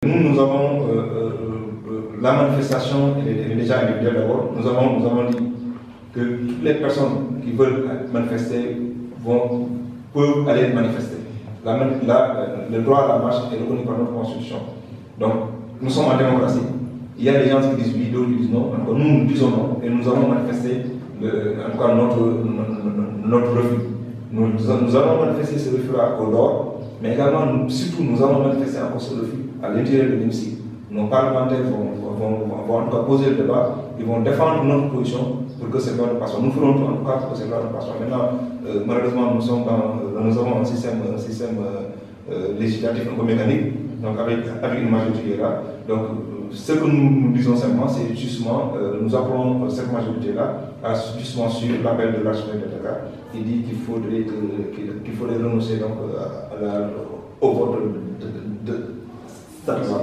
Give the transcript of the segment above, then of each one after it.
Nous avons la manifestation, elle est déjà individuelle d'abord. Nous avons dit que toutes les personnes qui veulent manifester peuvent aller manifester. Le droit à la marche est reconnu par notre Constitution. Donc, nous sommes en démocratie. Il y a des gens qui disent oui, d'autres qui disent non. Donc, nous disons non et nous avons manifesté en tout cas notre refus. Nous allons manifester ce refus au dehors, mais également, surtout, nous allons manifester encore ce refus à l'intérieur de l'hémicycle. Nos parlementaires vont en tout cas poser le débat, ils vont défendre notre position pour que cette loi ne passe pas. Nous ferons tout en tout cas pour que cette loi ne passe pas. Maintenant, malheureusement, nous avons un système législatif un peu mécanique, donc avec une majorité qui est là. Donc, ce que nous disons simplement, c'est justement, nous appelons cette majorité-là justement sur l'appel de l'archevêque de Dakar, qui dit qu'il faudrait renoncer donc, au vote de cette loi.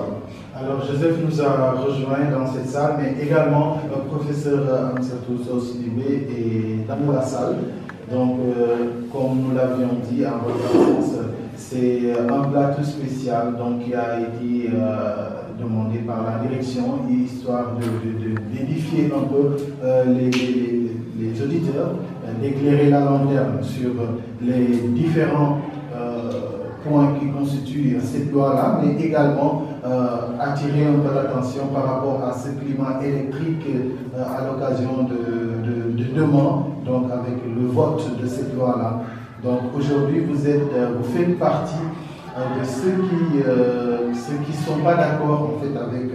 Alors, Joseph nous a rejoint dans cette salle, mais également le professeur Amsatou Sidibé est dans la salle. Donc, comme nous l'avions dit en votre absence, c'est un plateau spécial donc, qui a été demandé par la direction, histoire d'édifier un peu les auditeurs, d'éclairer la lanterne sur les différents points qui constituent cette loi-là, mais également attirer un peu l'attention par rapport à ce climat électrique à l'occasion de demain, donc avec le vote de cette loi-là. Donc aujourd'hui, vous faites partie de ceux qui ne sont pas d'accord en fait, avec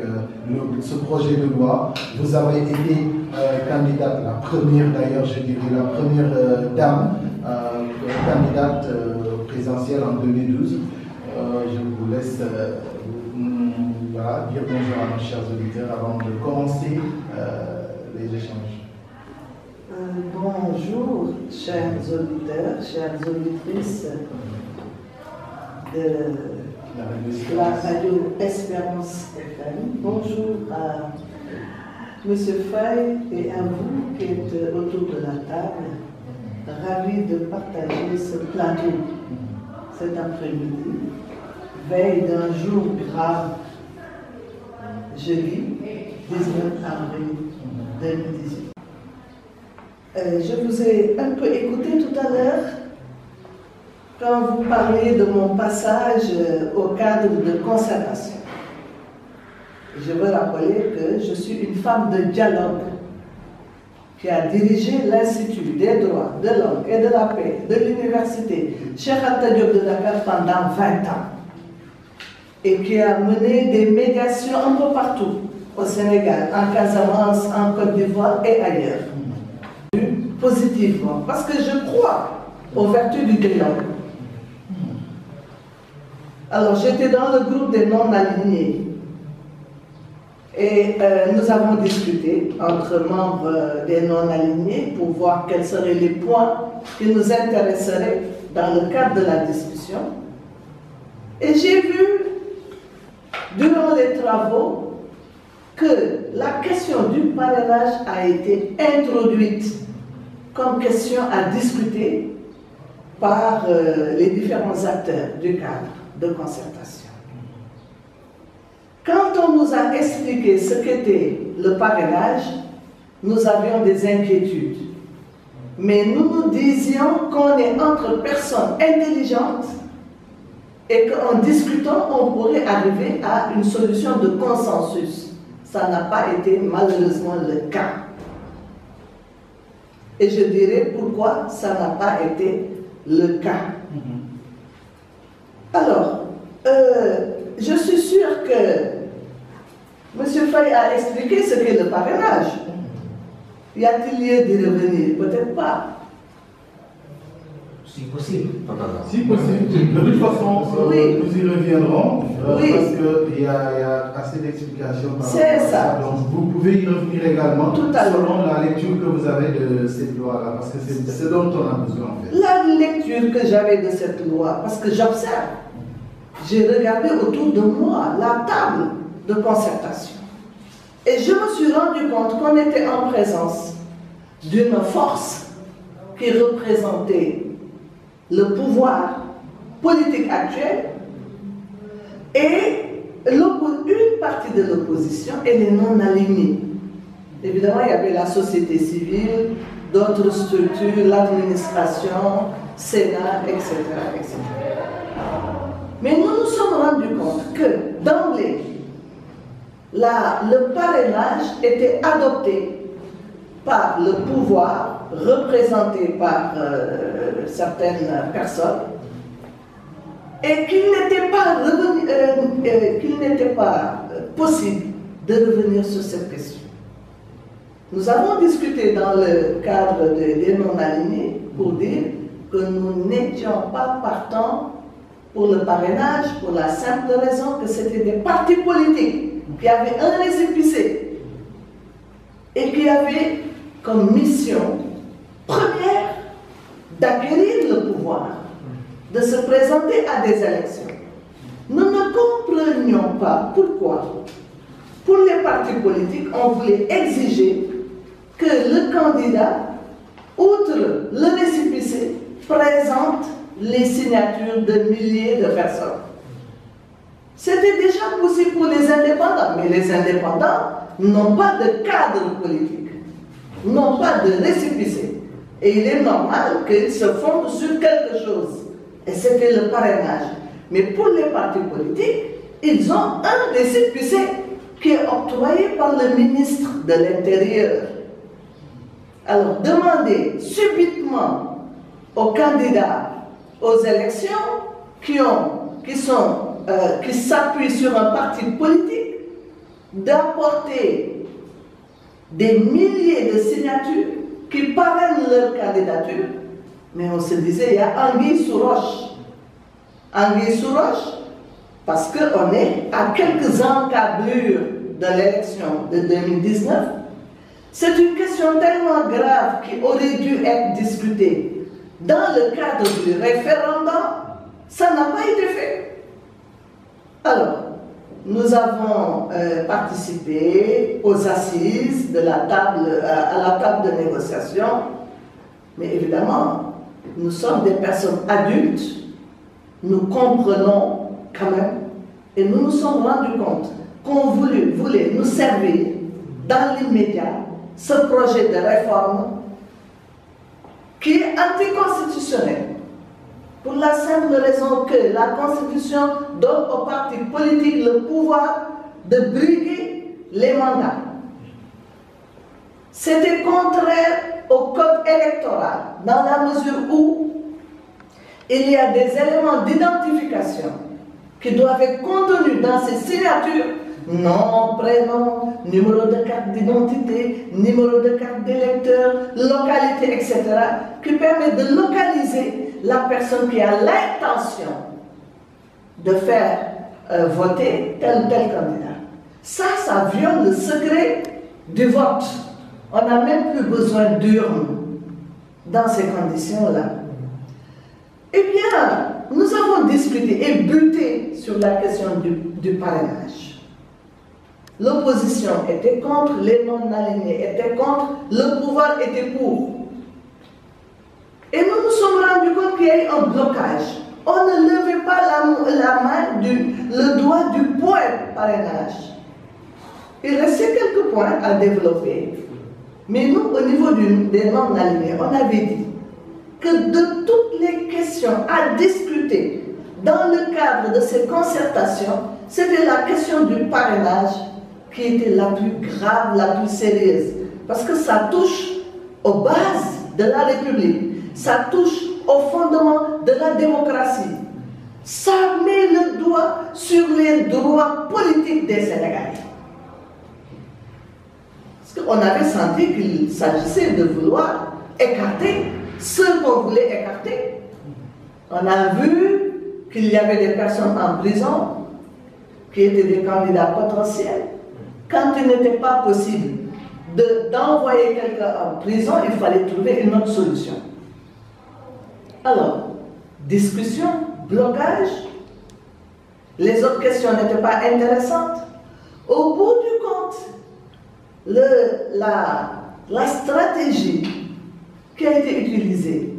ce projet de loi. Vous avez été candidate, la première d'ailleurs, je dirais, la première dame, candidate présidentielle en 2012. Je vous laisse dire bonjour à nos chers auditeurs avant de commencer les échanges. Bonjour, chers auditeurs, chères auditrices de la radio Espérance FM. Bonjour à M. Faye et à vous qui êtes autour de la table. Ravi de partager ce plateau cet après-midi, veille d'un jour grave, jeudi 19 avril 2018. Je vous ai un peu écouté tout à l'heure quand vous parliez de mon passage au cadre de conservation. Je veux rappeler que je suis une femme de dialogue qui a dirigé l'Institut des droits de l'homme et de la paix de l'université Cheikh Anta Diop de Dakar pendant 20 ans et qui a mené des médiations un peu partout au Sénégal, en Casamance, en Côte d'Ivoire et ailleurs. Positivement, parce que je crois aux vertus du dialogue. Alors, j'étais dans le groupe des non-alignés et nous avons discuté entre membres des non-alignés pour voir quels seraient les points qui nous intéresseraient dans le cadre de la discussion. Et j'ai vu, durant les travaux, que la question du parrainage a été introduite comme question à discuter par les différents acteurs du cadre de concertation. Quand on nous a expliqué ce qu'était le parrainage, nous avions des inquiétudes. Mais nous nous disions qu'on est entre personnes intelligentes et qu'en discutant, on pourrait arriver à une solution de consensus. Ça n'a pas été malheureusement le cas. Et je dirais pourquoi ça n'a pas été le cas. Alors, je suis sûre que M. Faye a expliqué ce qu'est le parrainage. Y a-t-il lieu d'y revenir? Peut-être pas. Si possible. Si possible. De toute façon, oui. Nous y reviendrons Oui. parce qu'il y a assez d'explications par rapport C'est à ça. Donc vous pouvez y revenir également Tout à l'heure. selon la lecture que vous avez de cette loi-là, parce que c'est ce dont on a besoin en fait. La lecture que j'avais de cette loi, parce que j'observe, j'ai regardé autour de moi la table de concertation. Et je me suis rendu compte qu'on était en présence d'une force qui représentait le pouvoir politique actuel et une partie de l'opposition et les non-alignés. Évidemment, il y avait la société civile, d'autres structures, l'administration, Sénat, etc., etc. Mais nous nous sommes rendus compte que d'emblée, le parrainage était adopté par le pouvoir, représenté par certaines personnes, et qu'il n'était pas possible de revenir sur cette question. Nous avons discuté dans le cadre des non-alignés pour dire que nous n'étions pas partants pour le parrainage pour la simple raison que c'était des partis politiques qui avaient un récépissé et qui avaient comme mission première d'acquérir le pouvoir, de se présenter à des élections. Nous ne comprenions pas pourquoi, pour les partis politiques, on voulait exiger que le candidat, outre le récépissé, présente les signatures de milliers de personnes. C'était déjà possible pour les indépendants, mais les indépendants n'ont pas de cadre politique, n'ont pas de récépissé. Et il est normal qu'ils se fondent sur quelque chose. Et c'était le parrainage. Mais pour les partis politiques, ils ont un récépissé qui est octroyé par le ministre de l'Intérieur. Alors, demander subitement aux candidats aux élections qui s'appuient sur un parti politique d'apporter des milliers de signatures qui parrainent leur candidature, mais on se disait, il y a anguille sous roche. Anguille sous roche, parce qu'on est à quelques encablures de l'élection de 2019. C'est une question tellement grave qui aurait dû être discutée dans le cadre du référendum. Ça n'a pas été fait. Alors, nous avons participé aux assises de à la table de négociation, mais évidemment, nous sommes des personnes adultes, nous comprenons quand même, et nous nous sommes rendus compte qu'on voulait nous servir dans l'immédiat ce projet de réforme qui est anticonstitutionnel. Pour la simple raison que la Constitution donne aux partis politiques le pouvoir de briguer les mandats. C'était contraire au code électoral, dans la mesure où il y a des éléments d'identification qui doivent être contenus dans ces signatures, nom, prénom, numéro de carte d'identité, numéro de carte d'électeur, localité, etc., qui permettent de localiser la personne qui a l'intention de faire voter tel ou tel candidat. Ça viole le secret du vote. On n'a même plus besoin d'urnes dans ces conditions-là. Eh bien, nous avons discuté et buté sur la question du parrainage. L'opposition était contre, les non-alignés étaient contre, le pouvoir était pour. Et nous nous sommes rendus compte qu'il y a eu un blocage. On ne levait pas la main, le doigt du point parrainage. Il restait quelques points à développer. Mais nous, au niveau des non-alignés, on avait dit que de toutes les questions à discuter dans le cadre de ces concertations, c'était la question du parrainage qui était la plus grave, la plus sérieuse. Parce que ça touche aux bases de la République, ça touche au fondement de la démocratie. Ça met le doigt sur les droits politiques des Sénégalais. Parce qu'on avait senti qu'il s'agissait de vouloir écarter ceux qu'on voulait écarter. On a vu qu'il y avait des personnes en prison qui étaient des candidats potentiels. Quand il n'était pas possible d'envoyer quelqu'un en prison, il fallait trouver une autre solution. Alors, discussion, blocage, les autres questions n'étaient pas intéressantes. Au bout du compte, la stratégie qui a été utilisée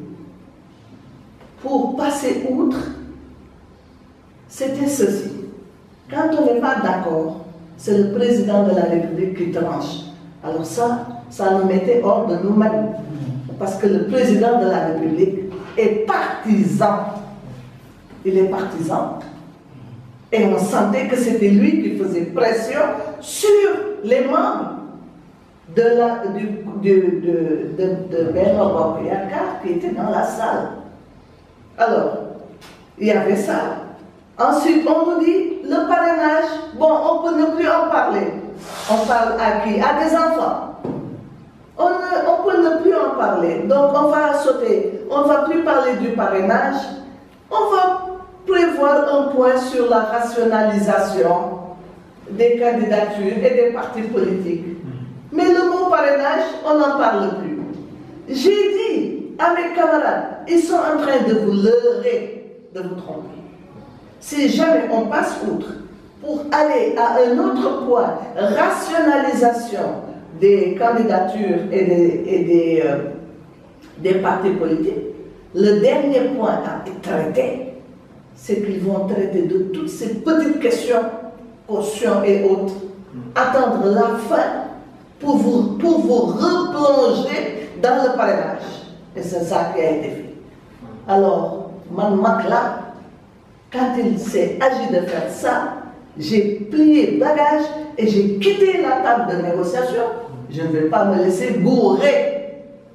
pour passer outre, c'était ceci. Quand on n'est pas d'accord, c'est le président de la République qui tranche. Alors ça nous mettait hors de nous-mêmes. Parce que le président de la République est partisan. Il est partisan. Et on sentait que c'était lui qui faisait pression sur les membres de Benno Bokk Yakaar qui étaient dans la salle. Alors, il y avait ça. Ensuite, on nous dit, le parrainage, bon, on peut ne plus en parler. On parle à qui? À des enfants. On peut ne plus en parler. Donc, on va sauter. On ne va plus parler du parrainage. On va prévoir un point sur la rationalisation des candidatures et des partis politiques. Mais le mot parrainage, on n'en parle plus. J'ai dit à mes camarades, ils sont en train de vous leurrer, de vous tromper. Si jamais on passe outre pour aller à un autre point, rationalisation des candidatures et des partis politiques, le dernier point à traiter, c'est qu'ils vont traiter de toutes ces petites questions, caution et autres, attendre la fin pour vous replonger dans le parrainage. Et c'est ça qui a été fait. Alors, Makla, quand il s'est agi de faire ça, j'ai plié bagage et j'ai quitté la table de négociation. Je ne vais pas me laisser bourrer.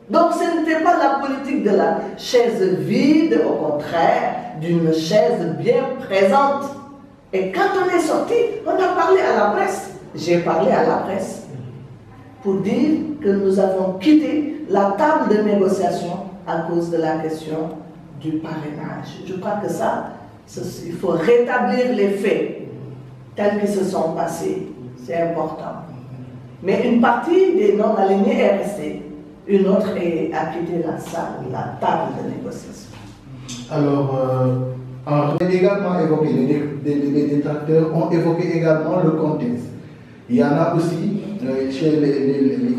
Donc ce n'était pas la politique de la chaise vide, au contraire, d'une chaise bien présente. Et quand on est sorti, on a parlé à la presse. J'ai parlé à la presse pour dire que nous avons quitté la table de négociation à cause de la question du parrainage. Je crois que ça, il faut rétablir les faits tels qu'ils se sont passés. C'est important. Mais une partie des non-alignés est restée. Une autre a quitté la salle, la table de négociation. Alors, on a également évoqué, les détracteurs ont évoqué également le contexte. Il y en a aussi, chez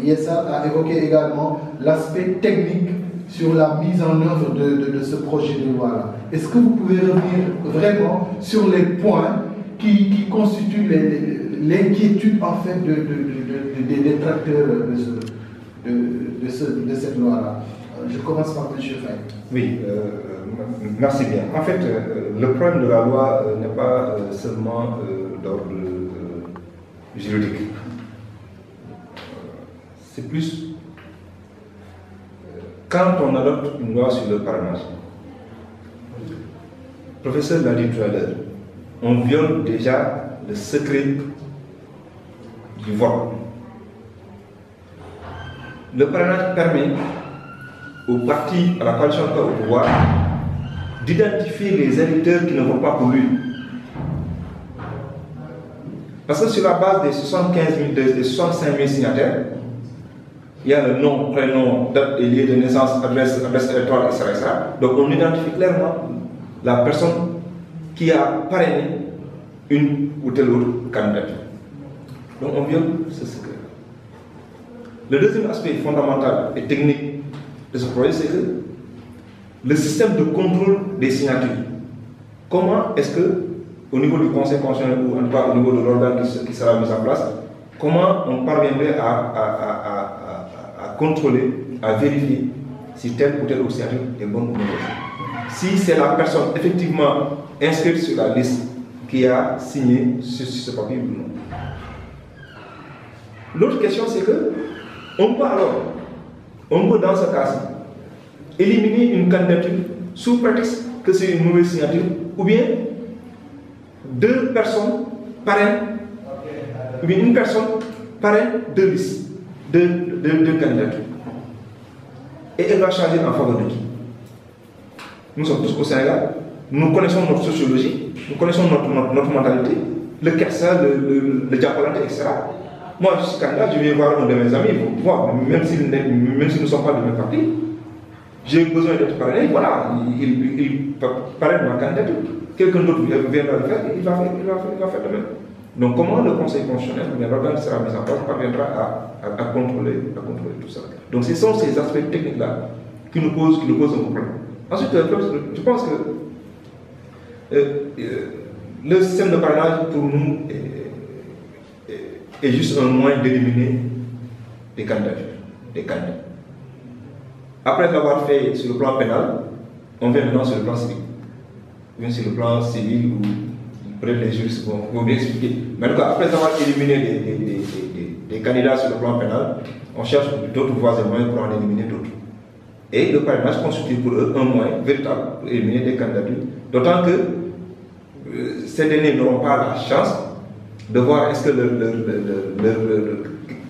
l'ISA a évoqué également l'aspect technique sur la mise en œuvre de ce projet de loi-là. Est-ce que vous pouvez revenir vraiment sur les points qui constituent l'inquiétude en fait des détracteurs de cette loi-là? Je commence par M. Faye. Oui, merci bien. En fait, le problème de la loi n'est pas seulement d'ordre juridique. C'est plus quand on adopte une loi sur le parrainage. Le professeur l'a dit tout à l'heure, on viole déjà le secret du vote. Le parrainage permet au parti, à la coalition au pouvoir, d'identifier les électeurs qui ne votent pas pour lui. Parce que sur la base des 65 000 signataires, il y a le nom, prénom, date et lieu de naissance, adresse électorale, etc. Donc on identifie clairement la personne qui a parrainé une ou telle autre candidature. Donc on viole ce secret. Le deuxième aspect fondamental et technique de ce projet, c'est que le système de contrôle des signatures. Comment est-ce que, au niveau du Conseil constitutionnel ou en tout cas au niveau de l'organe qui sera mis en place, comment on parviendrait à contrôler, à vérifier si telle ou telle autre signature est bonne ou mauvaise? Si c'est la personne effectivement inscrite sur la liste qui a signé sur ce papier ou non. L'autre question, c'est que on peut dans ce cas-ci éliminer une candidature sous prétexte que c'est une mauvaise signature, ou bien deux personnes parrainent, ou bien une personne parraine deux listes, deux candidatures. Et elle va changer en faveur de qui? Nous sommes tous au Sénégal, nous connaissons notre sociologie, nous connaissons notre mentalité, le Kersa, le Diapolante, etc. Moi, je suis candidat, je viens voir un de mes amis, voir, même si nous ne sommes pas de même parti, j'ai besoin d'être parrainé, voilà, il parraine ma candidature. Quelqu'un d'autre viendra le faire, il va faire de même. Donc comment le Conseil constitutionnel, l'organe sera mis en place, parviendra à contrôler tout ça. Donc ce sont ces aspects techniques-là qui nous posent un problème. Ensuite, je pense que le système de parrainage pour nous est juste un moyen d'éliminer des candidatures, des candidats. Après l'avoir fait sur le plan pénal, on vient maintenant sur le plan civil. On vient sur le plan civil où peut-être les juristes vont bien expliquer. Mais en tout cas, après avoir éliminé des candidats sur le plan pénal, on cherche d'autres voies et moyens pour en éliminer d'autres. Et le parrainage constitue pour eux un moyen véritable pour éliminer des candidatures, d'autant que ces derniers n'auront pas la chance de voir est-ce que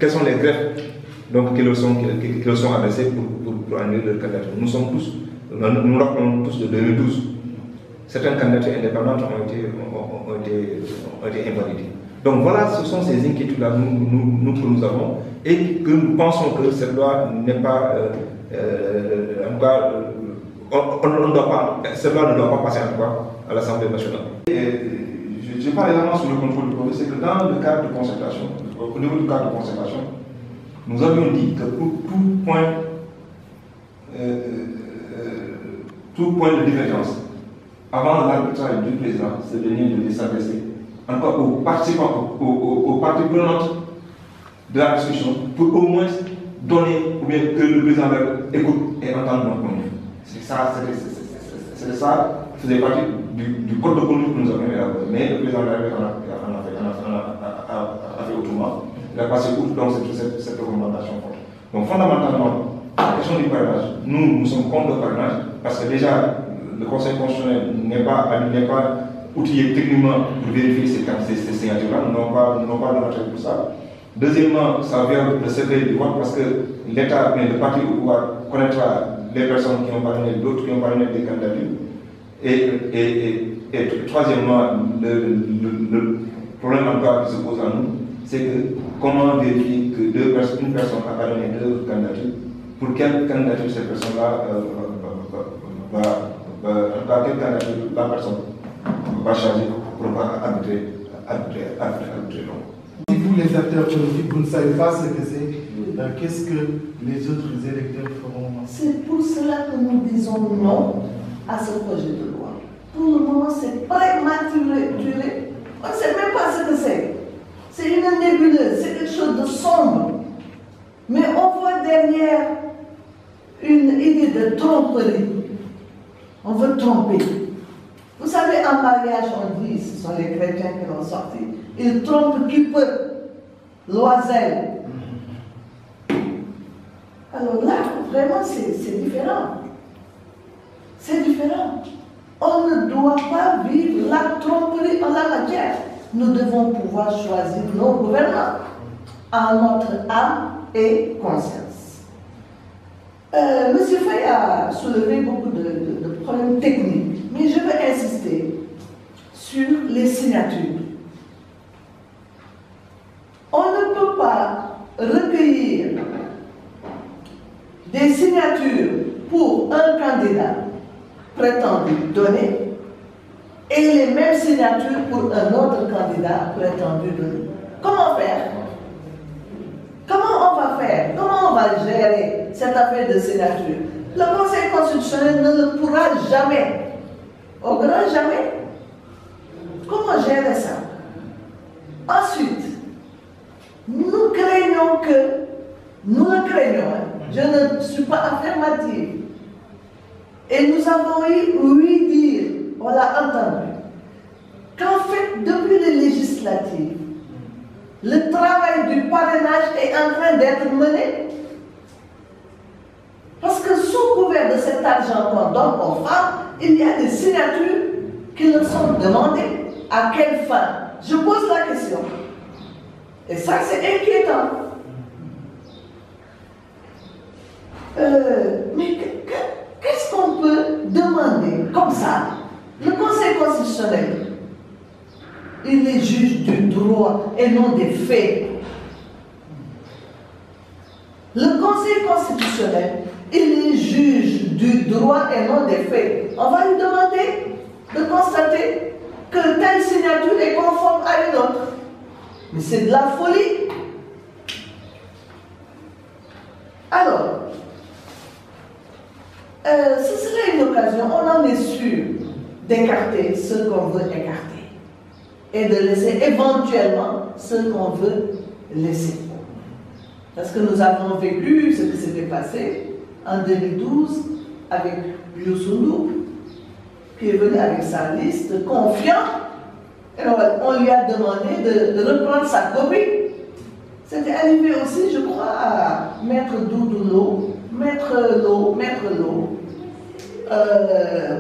quels sont les greffes donc, qui leur sont adressés pour annuler leur candidature. Nous rappelons tous de 2012. Certaines candidatures indépendantes ont été invalidées. Donc voilà, ce sont ces inquiétudes-là que nous avons et que nous pensons que cette loi n'est pas... cette loi ne doit pas passer en tout cas à l'Assemblée nationale. Je parle également sur le contrôle du Covid, c'est que dans le cadre de concertation, au niveau du cadre de concertation, nous avions dit que pour tout point de divergence, avant l'arbitrage du président, c'est de venir de s'adresser encore aux participants, aux parties prenantes de la discussion, pour au moins donner, ou bien que le président écoute et entende notre point de vue. C'est ça, faisait partie du code de conduite que nous avons élaboré. Mais le président a fait autrement. Il a passé outre dans cette recommandation forte. Donc fondamentalement, la question du parrainage, nous sommes contre le parrainage parce que déjà, le Conseil constitutionnel n'est pas outillé techniquement pour vérifier ces signatures-là. Nous n'avons pas de matériel pour ça. Deuxièmement, ça vient le secret du vote parce que l'État, le parti au pouvoir, connaîtra les personnes qui ont parrainé, d'autres qui ont parrainé des candidatures. Et troisièmement, le problème encore qui se pose à nous, c'est que comment vérifier que une personne a parrainé deux candidatures, pour quelle candidature cette personne-là quelle candidature la personne va charger pour ne pas arbitrer. Si vous, les acteurs politiques, vous ne savez pas ce que c'est, qu'est-ce que les autres électeurs feront? C'est pour cela que nous disons non à ce projet de loi. Pour le moment, c'est prématuré. On ne sait même pas ce que c'est. C'est une nébuleuse, c'est quelque chose de sombre. Mais on voit derrière une idée de tromperie. On veut tromper. Vous savez, en mariage, on dit, ce sont les chrétiens qui l'ont sorti, ils trompent qui peut, l'oiselle. Alors là, vraiment, c'est différent. C'est différent. On ne doit pas vivre la tromperie en la matière. Nous devons pouvoir choisir nos gouvernants en notre âme et conscience. M. Faye a soulevé beaucoup de problèmes techniques, mais je veux insister sur les signatures. On ne peut pas recueillir des signatures pour un candidat prétendu donné et les mêmes signatures pour un autre candidat prétendu donné. Comment faire? Comment on va faire? Comment on va gérer cette affaire de signature? Le Conseil constitutionnel ne le pourra jamais. Au grand jamais. Comment gérer ça? Ensuite, nous craignons que, nous le craignons, je ne suis pas affirmative, et nous avons eu oui dire, on l'a entendu, qu'en fait, depuis les législatives, le travail du parrainage est en train d'être mené. Parce que sous couvert de cet argent qu'on donne aux femmes, il y a des signatures qui leur sont demandées. À quelle fin? Je pose la question. Et ça, c'est inquiétant. Mais qu'est-ce qu'on peut demander comme ça? Le Conseil constitutionnel, il est juge du droit et non des faits. Le Conseil constitutionnel, il est juge du droit et non des faits. On va lui demander de constater que telle signature est conforme à une autre. Mais c'est de la folie. Alors, ce serait une occasion, on en est sûr, d'écarter ce qu'on veut écarter. et de laisser éventuellement ce qu'on veut laisser. Parce que nous avons vécu ce qui s'était passé en 2012 avec Youssou Ndour, qui est venu avec sa liste confiant, et on lui a demandé de reprendre sa copie. C'était arrivé aussi, je crois, à Maître Doudou Lo, Maître Lo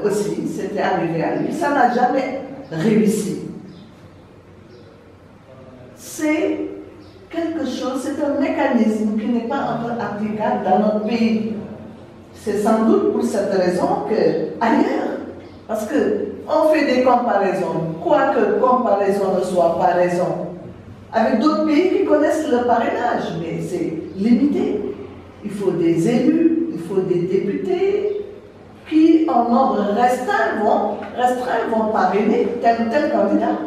aussi, c'était arrivé à lui. Ça n'a jamais réussi. C'est quelque chose, c'est un mécanisme qui n'est pas encore applicable dans notre pays. C'est sans doute pour cette raison qu'ailleurs, parce qu'on fait des comparaisons, quoique comparaison ne soit pas raison, avec d'autres pays qui connaissent le parrainage, mais c'est limité. Il faut des élus, il faut des députés qui, en nombre restreint, vont parrainer tel ou tel candidat.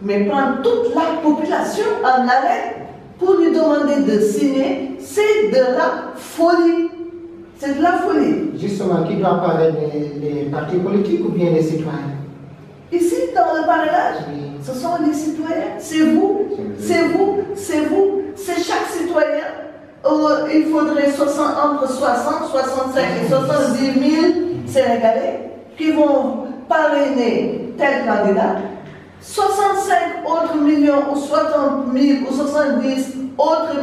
Mais prendre toute la population en arrêt pour lui demander de signer, c'est de la folie. C'est de la folie. Justement, qui doit parrainer les partis politiques ou bien les citoyens? Ici, Dans le parrainage, ce sont les citoyens. C'est vous, c'est vous, c'est vous, c'est chaque citoyen. Il faudrait entre 60, 65 et 70 000 Sénégalais qui vont parrainer tel candidat. 65 autres millions ou 60 000 ou 70 autres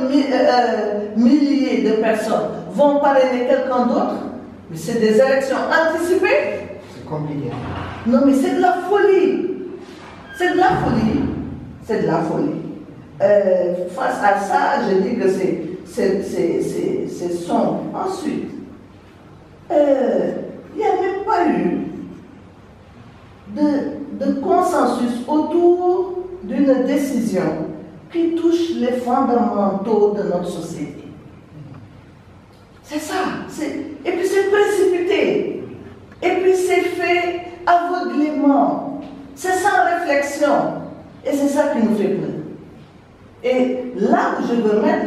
milliers de personnes vont parrainer quelqu'un d'autre. Mais c'est des élections anticipées. C'est compliqué. Non, mais c'est de la folie. C'est de la folie. C'est de la folie. Face à ça, je dis que c'est sombre. Ensuite, il n'y a même pas eu de consensus autour d'une décision qui touche les fondamentaux de notre société. C'est ça. Et puis c'est précipité. Et puis c'est fait aveuglément. C'est sans réflexion. Et c'est ça qui nous fait peur. Et là où je veux mettre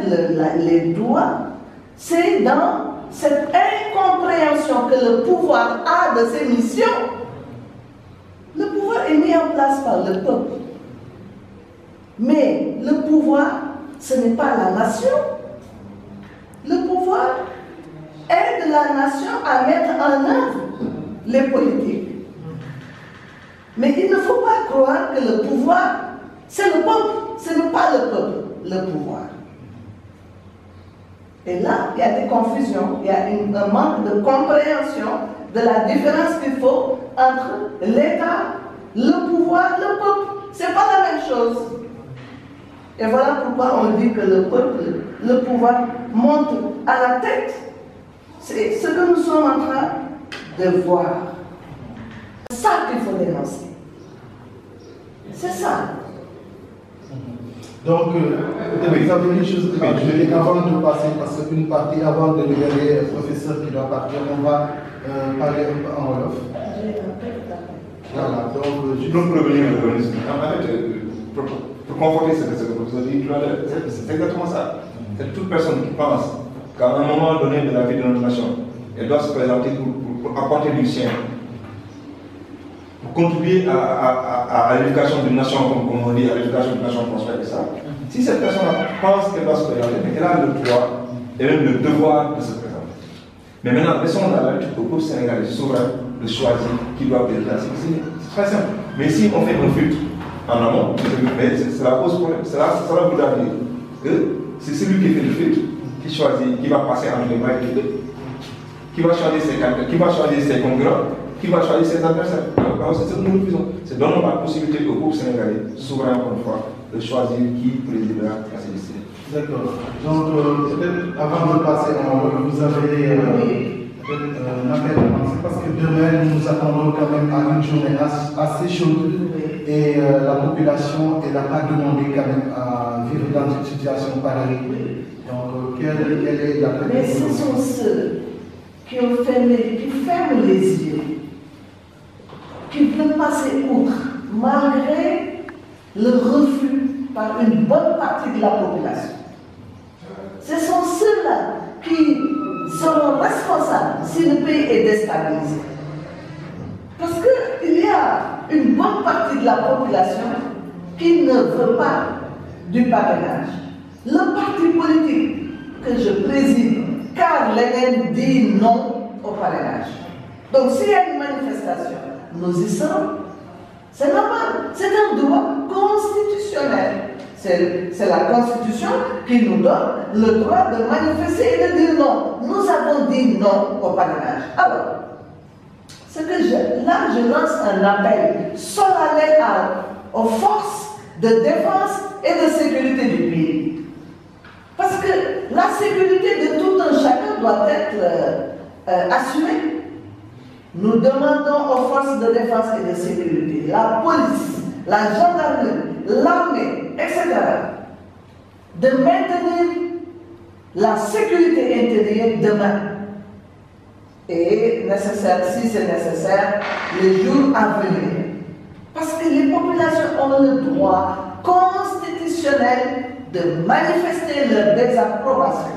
les doigts, c'est dans cette incompréhension que le pouvoir a de ses missions. Le pouvoir est mis en place par le peuple. Mais le pouvoir, ce n'est pas la nation. Le pouvoir aide la nation à mettre en œuvre les politiques. Mais il ne faut pas croire que le pouvoir, c'est le peuple. Ce n'est pas le peuple, le pouvoir. Et là, il y a des confusions, il y a un manque de compréhension de la différence qu'il faut entre l'État, le pouvoir, le peuple. Ce n'est pas la même chose. Et voilà pourquoi on dit que le peuple, le pouvoir monte à la tête. C'est ce que nous sommes en train de voir. C'est ça qu'il faut dénoncer. C'est ça. Donc, vous avez une chose à ajouter avant de passer, parce qu'une partie, avant de libérer le professeur qui doit partir, on va parler un peu en Wolof. Voilà, donc, je peux revenir en fait, pour conforter ce que le professeur dit, c'est exactement ça. C'est toute personne qui pense qu'à un moment donné de la vie de notre nation, elle doit se présenter pour apporter du sien, pour contribuer à l'éducation d'une nation, comme on dit, à l'éducation d'une nation prospère et ça. Si cette personne pense qu'elle doit se présenter, elle a le droit et même le devoir de se présenter. Mais maintenant, laissons la latitude au peuple sénégalais souverain de choisir qui doit présenter. C'est très simple. Mais si on fait un filtre en amont, c'est la cause problème. C'est là vous dire que c'est celui qui fait le filtre qui choisit, qui va passer entre les mains et qui va choisir ses candidats, qui va choisir ses concurrents, qui va choisir ses adversaires. Alors, c'est ce que nous faisons. C'est donner la possibilité au peuple sénégalais, souverain encore une fois, de choisir qui présidera à ses destinées. D'accord. Donc, peut-être avant de passer vous avez un appel à lancer, parce que demain, nous attendons quand même à une journée assez chaude et la population n'a pas demandé quand même à vivre dans une situation pareille. Donc, quelle est la prévision? Mais ce sont ceux qui ferment les yeux, qui veulent passer outre, malgré le refus par une bonne partie de la population. Ce sont ceux-là qui seront responsables si le pays est déstabilisé. Parce qu'il y a une bonne partie de la population qui ne veut pas du parrainage. Le parti politique que je préside, car l'ENEN dit non au parrainage. Donc s'il y a une manifestation, nous y sommes. C'est normal, c'est un droit constitutionnel. C'est la Constitution qui nous donne le droit de manifester et de dire non. Nous avons dit non au parrainage. Alors, là, je lance un appel solennel aux forces de défense et de sécurité du pays. Parce que la sécurité de tout un chacun doit être assurée. Nous demandons aux forces de défense et de sécurité, la police, la gendarmerie, l'armée, etc., de maintenir la sécurité intérieure demain. Et nécessaire, si c'est nécessaire, les jours à venir. Parce que les populations ont le droit constitutionnel de manifester leur désapprobation.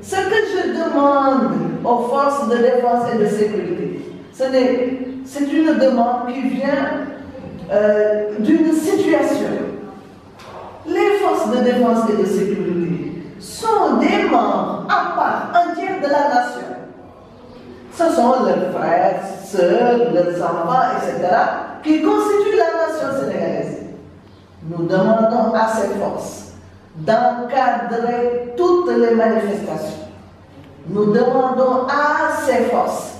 Ce que je demande aux forces de défense et de sécurité, c'est une demande qui vient d'une situation. Les forces de défense et de sécurité sont des membres à part entière de la nation. Ce sont leurs frères, sœurs, leurs enfants, etc., qui constituent la nation sénégalaise. Nous demandons à ces forces d'encadrer toutes les manifestations. Nous demandons à ces forces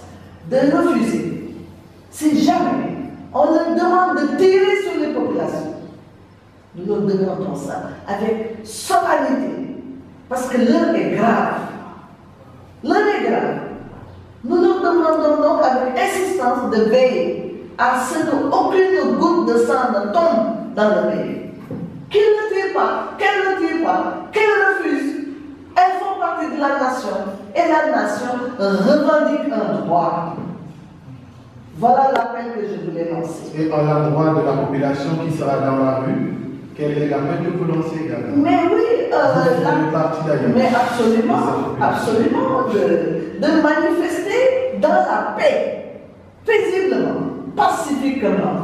de refuser. Si jamais on leur demande de tirer sur les populations, nous leur demandons ça avec solennité, parce que l'heure est grave. L'heure est grave. Nous leur demandons donc avec insistance de veiller à ce qu'aucune goutte de sang ne tombe dans le pays. Qu'ils ne tirent pas, qu'elles ne tirent pas, qu'elles refusent. Elles font partie de la nation et la nation revendique un droit. Voilà l'appel que je voulais lancer. Et à l'endroit de la population qui sera dans la rue, quel est l'appel que vous lancez également? Mais oui, mais absolument, absolument, de manifester dans la paix, paisiblement, pacifiquement.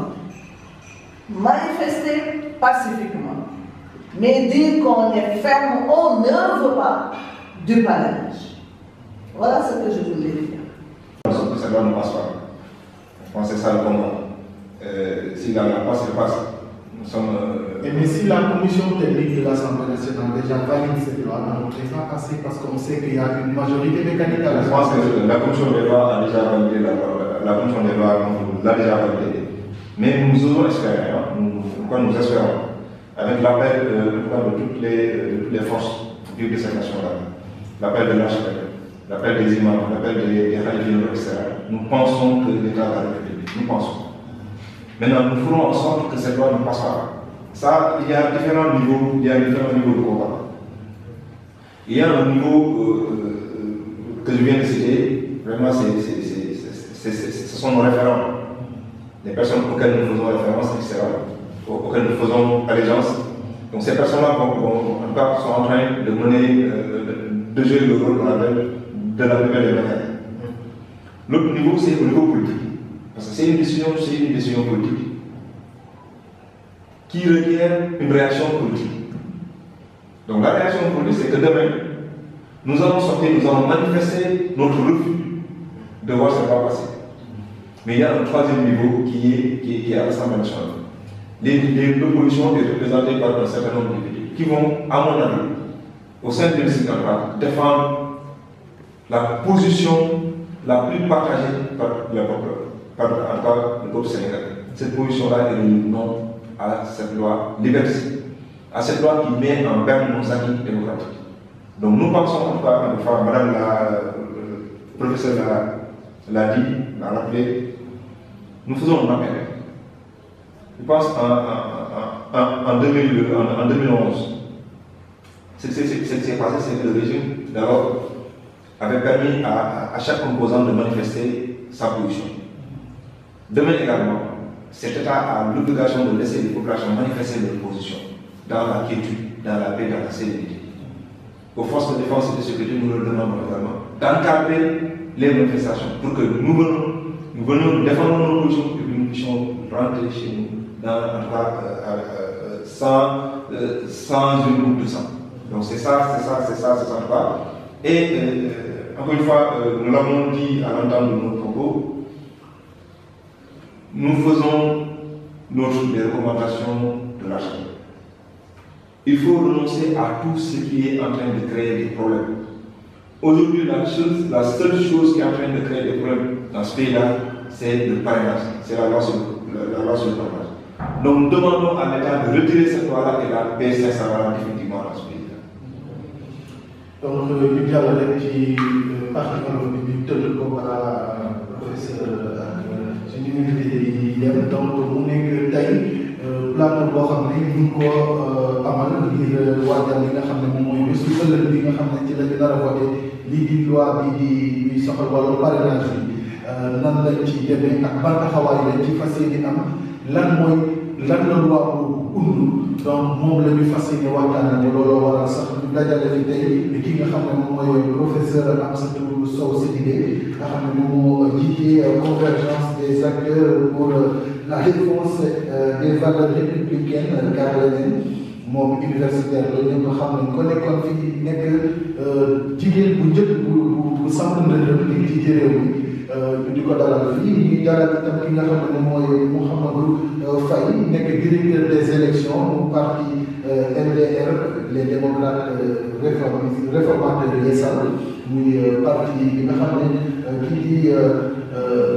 Manifester pacifiquement. Mais dire qu'on est ferme, on ne veut pas du parrainage. Voilà ce que je voulais dire. Ça doit ne passe pas. Je pense que c'est ça le combat. S'il n'en a pas, c'est pas ça. Nous sommes. Mais si la commission technique de l'Assemblée nationale déjà valide cette loi, on ne peut pas passer parce qu'on sait qu'il y a une majorité mécanique à la. Je pense que la commission des lois a déjà validé, la commission des lois l'a déjà validé. Mais nous osons espérer, nous espérons, avec l'appel de toutes les forces vives de cette nation-là, l'appel de l'archevêque, l'appel des imams, l'appel des religieux, etc. Nous pensons que l'État de la République, nous pensons. Maintenant, nous ferons en sorte que cette loi ne passe pas. Ça, il y a différents niveaux, de combat. Il y a un niveau que je viens de citer, vraiment, ce sont nos référents. Les personnes auxquelles nous faisons référence, etc., auxquelles nous faisons allégeance. Donc ces personnes-là, en tout cas, sont en train de mener, de jouer le rôle de la première des manières. L'autre niveau, c'est au niveau politique. Parce que c'est une décision politique qui requiert une réaction politique. Donc la réaction politique, c'est que demain, nous allons manifester notre refus de voir ce pas passer. Mais il y a un troisième niveau qui est à l'Assemblée nationale. L'opposition est représentée par un certain nombre de députés qui vont, à mon avis, au sein de l'hémicycle, défendre la position la plus partagée par le peuple sénégalais. Cette position-là est le non à cette loi liberticide, à cette loi qui met en berne nos acquis démocratiques. Donc nous pensons, en tout cas, Madame la professeure l'a dit, l'a rappelé, nous faisons un appel. Je pense en 2011, ce qui s'est passé, c'est que le régime, d'abord, avait permis à chaque composant de manifester sa position. Demain également, cet État a l'obligation de laisser les populations manifester leur position dans la quiétude, dans la paix, dans la sérénité. Aux forces de défense et de sécurité, nous leur demandons également d'encadrer les manifestations pour que nous venions défendre nos positions et que nous puissions rentrer chez nous sans une goutte de sang. Donc c'est ça en tout cas. Et encore une fois, nous l'avons dit à l'entente de nos propos, nous faisons les recommandations de la Chambre. Il faut renoncer à tout ce qui est en train de créer des problèmes. Aujourd'hui, la seule chose qui est en train de créer des problèmes dans ce pays-là, c'est le parrainage, c'est la loi sur le parrainage. Donc nous demandons à l'État de retirer cette loi-là et la PSS s'en définitivement dans ce pays-là. Donc, ñu jàllale ci partie bi tëdd ko par professeur ak suñu invité yi dem donc mu nekk tey plateau boo xam ne ñu ngi ko amal ngir waajal li nga xam ne moom mooy bésu ëllëg bi nga xam ne ci la ñu nar a voté lii di loi bi di soxal wàllu parrainage bi nan lañ ci demee ak ban taxawaay lañ ci fas yéene am lan la loi boobu undu donc moom la ñu fas yéene waxtaanee looloo waral sax ñu dajale fi tey ki nga xam ne moom mooy professeur Amsatou Sow Sidibé nga xam ne moom moo jiite convergence des acteurs pour la défense des valeurs républicaines camerounaise moom universitaire la ñu ko xam ne ko nekkoon fi nekk jigéen bu njëkk bu samp ndëndëm di jiite réew mi ñu di ko dalal fii ñu dalal itam ki nga xam ne mooy Mouhamadou Faye nekk directeur des élections mu parti MDR les démocrates réformateurs yeesal muy parti bi nga xam ne kii di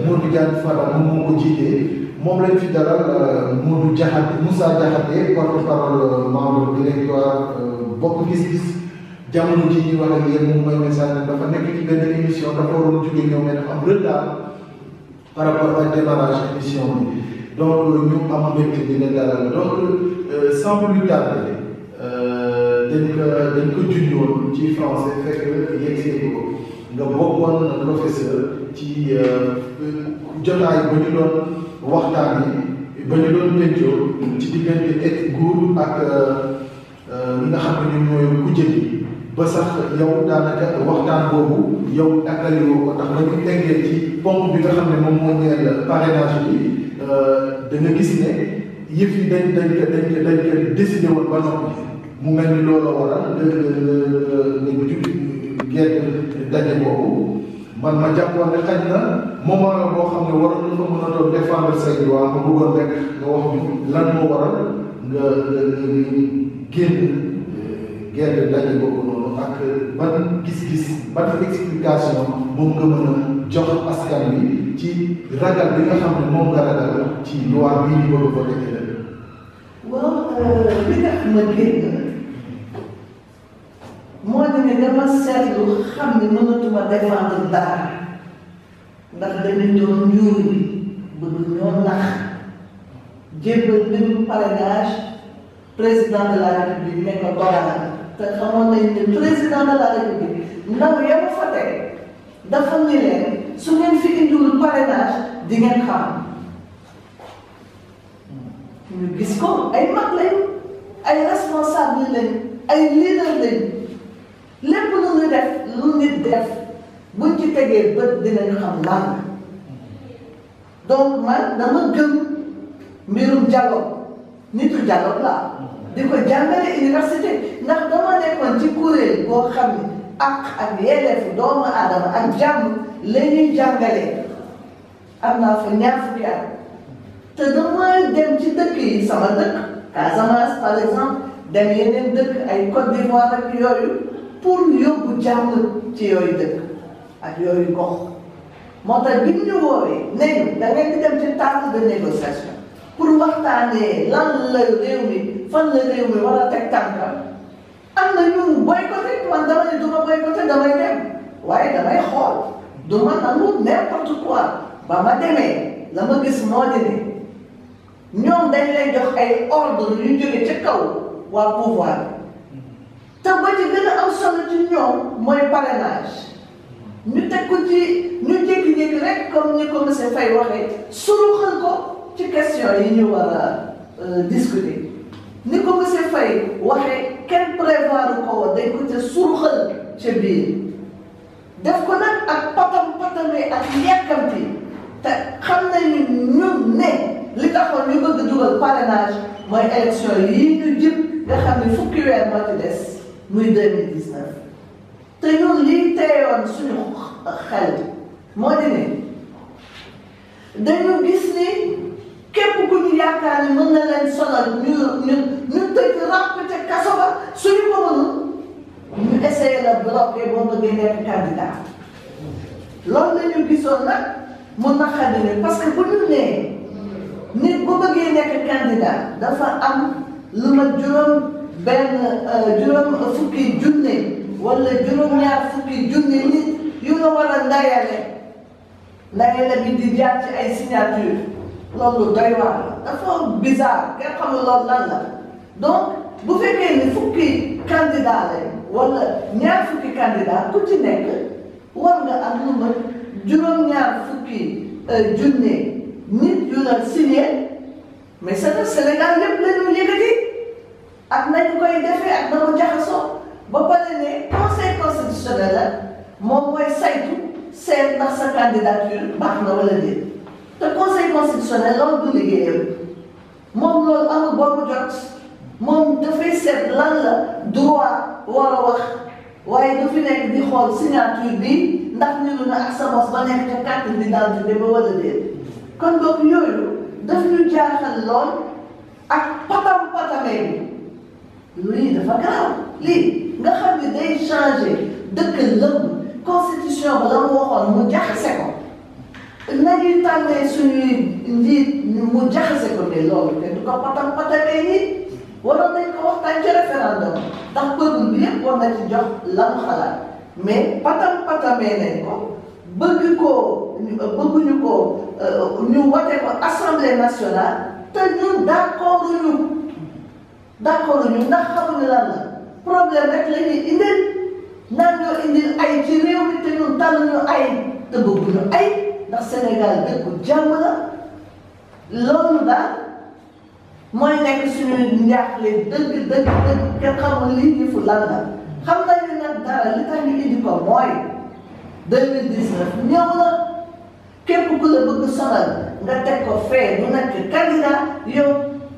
Modou Diagne Fada moom moo ko jiitee moom lañ fi dalal Modou Diakhaté Moussa Diakhaté porte-parole membre directoire bokk gis-gis jamono ji ñuy wax ak yéen moom mooy message dafa nekk ci benn émission dafa waroon jóge ñëw mais dafa am retard par rapport ak démarrage émission bi donc ñu am mbégte di leen dalal donc sans plus tarder dañ ko junjoon ci français fekk yegg ko nga bokkoon professeur ci jotaay ba ñu doon waxtaanee ba ñu doon pencoo ci diggante nguur ak ñi nga xam ne ñoom ñooy kujje gi ba sax yow daanaka waxtaan boobu yow akkaliwoo ko ndax ba ñu teggee ci ponk bi nga xam ne moom moo ñeel parrainage bi da nga gis ne yëf yi dañ ko décidé woon ba noppi mu mel ni loolu waral nga jubbi gerte daje boobu man ma jàppoon ne xaj na moment la boo xam ne waroon na fa mën a doon défendre say droit ma bëggoon rek nga wax ñu lan moo waral nga génn gerte daje boobu noonu ak ban gis-gis ban explication moom nga mën a jox askan wi ci ragal bi nga xam ne moom nga ragal ci loi bii di bëgg a voté ëllëg. waaw li tax ma génn moo di ne dama seetlu xam ne mënatuma défendre dara ndax dañu doon njuur bi bëgg ñoo nax jébbal mbirum parrainage président de la république ne ko dogal te xamoon nañ ne président de la république ndaw ya fa teg dafa ni leen su ngeen fi indiwul parrainage di ngeen xam ñu gis ko ay mag lañ ay responsable lañ ay leader lañ lépp lu ñu def lu nit def buñ ci tegee bët dinañ xam lan donc man dama gëm mbirum dialogue nitu dialogue la di ko jàngale université ndax dama nekkoon ci kuréel boo xam ne ak yelleefu doomu aadama ak jàmm la ñuy jàngalee am naa fa ñaar fukki at te dama dem ci dëkk yi sama dëkk Casamance par exemple dem yeneen dëkk ay Côte d'Ivoire ak yooyu pour yóbbu jàmm ci yooyu dëkk ak yooyu gox moo tax bi ñu woowee ne da ngeen di dem ci table de négociation pour waxtaanee lan la réew mi fan la réew mi war a teg tànkam am na ñu boycotté man dama ne du ma boycotté damay dem waaye damay xool du ma nangu n'importe quoi ba ma demee la ma gis moo di ne ñoom dañ lay jox ay ordre yu jóge ci kaw waa pouvoir te ba ci gën a am solo ci ñoom mooy parrainage ñu teg ko ci ñu jékki-jékki rek comme ni ko monsieur Faye waxee suruxal ko ci question yi ñu war a discuter ni ko monsieur Faye waxee kenn prévoir ko woon dañ ko ca suruxal ca biir def ko nag ak patam-patame ak yàkkamti te xam nañu ñun ne li taxoon ñu bëgg dugal parrainage mooy élection yii ñu jëm nga xam ne fukki weer moo ci des muy 2019 te ñun lii teeyoon suñu xel moo di ne dañu gis ni képp ku ñu yaakaar ni mën na leen sonal ñu tëj ràmpte kaso ba suñu ko mënul ñu essayé la bloqué boo bëggee nekk candidat loolu la ñu gisoon nag mu naqari ne parce que bu ñu nee nit bu bëggee nekk candidat dafa am lu ma juróom fukki junne wala juróom-ñaar fukki junne nit yu nga war a ndayale bi di jaar ci ay signature loolu doy waar la dafa bizarre kenn xamul loolu lan la donc bu fekkee ni fukki candidat lañ wala ñaar fukki candidat ku ci nekk war nga am lu ma juróom-ñaar fukki junne nit yu la signé mais c'est Sénégal lépp la ñu yëkkati ak nañu koy defee ak na mu jaxasoo ba pare ne conseil constitutionnel la moom mooy saytu seet ndax sa candidature baax na wala déet te conseil constitutionnel loolu du liggéeyam moom loolu amul boobu jot moom dafay seet lan la droit war a wax waaye du fi nekk di xool signature bi ndax niru na ak sa mos ba nekk ca carte d'identité ba wala déet kon donc yooyu daf ñu jaaxal lool ak patamee bi lii dafa garaaw lii nga xam ne day changé dëkk lëmb constitution ba la mu waxoon mu jaxase ko nañuy tànnee suñuy njiit mu jaxase ko mais loolu te du ko patamee nii waroon nañ ko waxtaan ci référendum ndax peuple bi yëpp war na ci jox la mu xalaat mais patamee nañ ko bëgguñu ko ñu wote ko assemblée nationale te ñun d'accord ñu ndax xamuñu lan la problème rek la ñuy indil naan ñoo indil ay ci réew mi te ñun tànnuñu ay te bëgguñu ay ndax Sénégal dëkku jàmm la loolu daal mooy nekk suñu njaaxle dëgg kenn xamul lii ñu fu lan la xam nañu nag dara li tax ñu indi ko mooy 2019 ñëw na képp ku la bëgg sonal nga teg ko fee du nekk candidat yow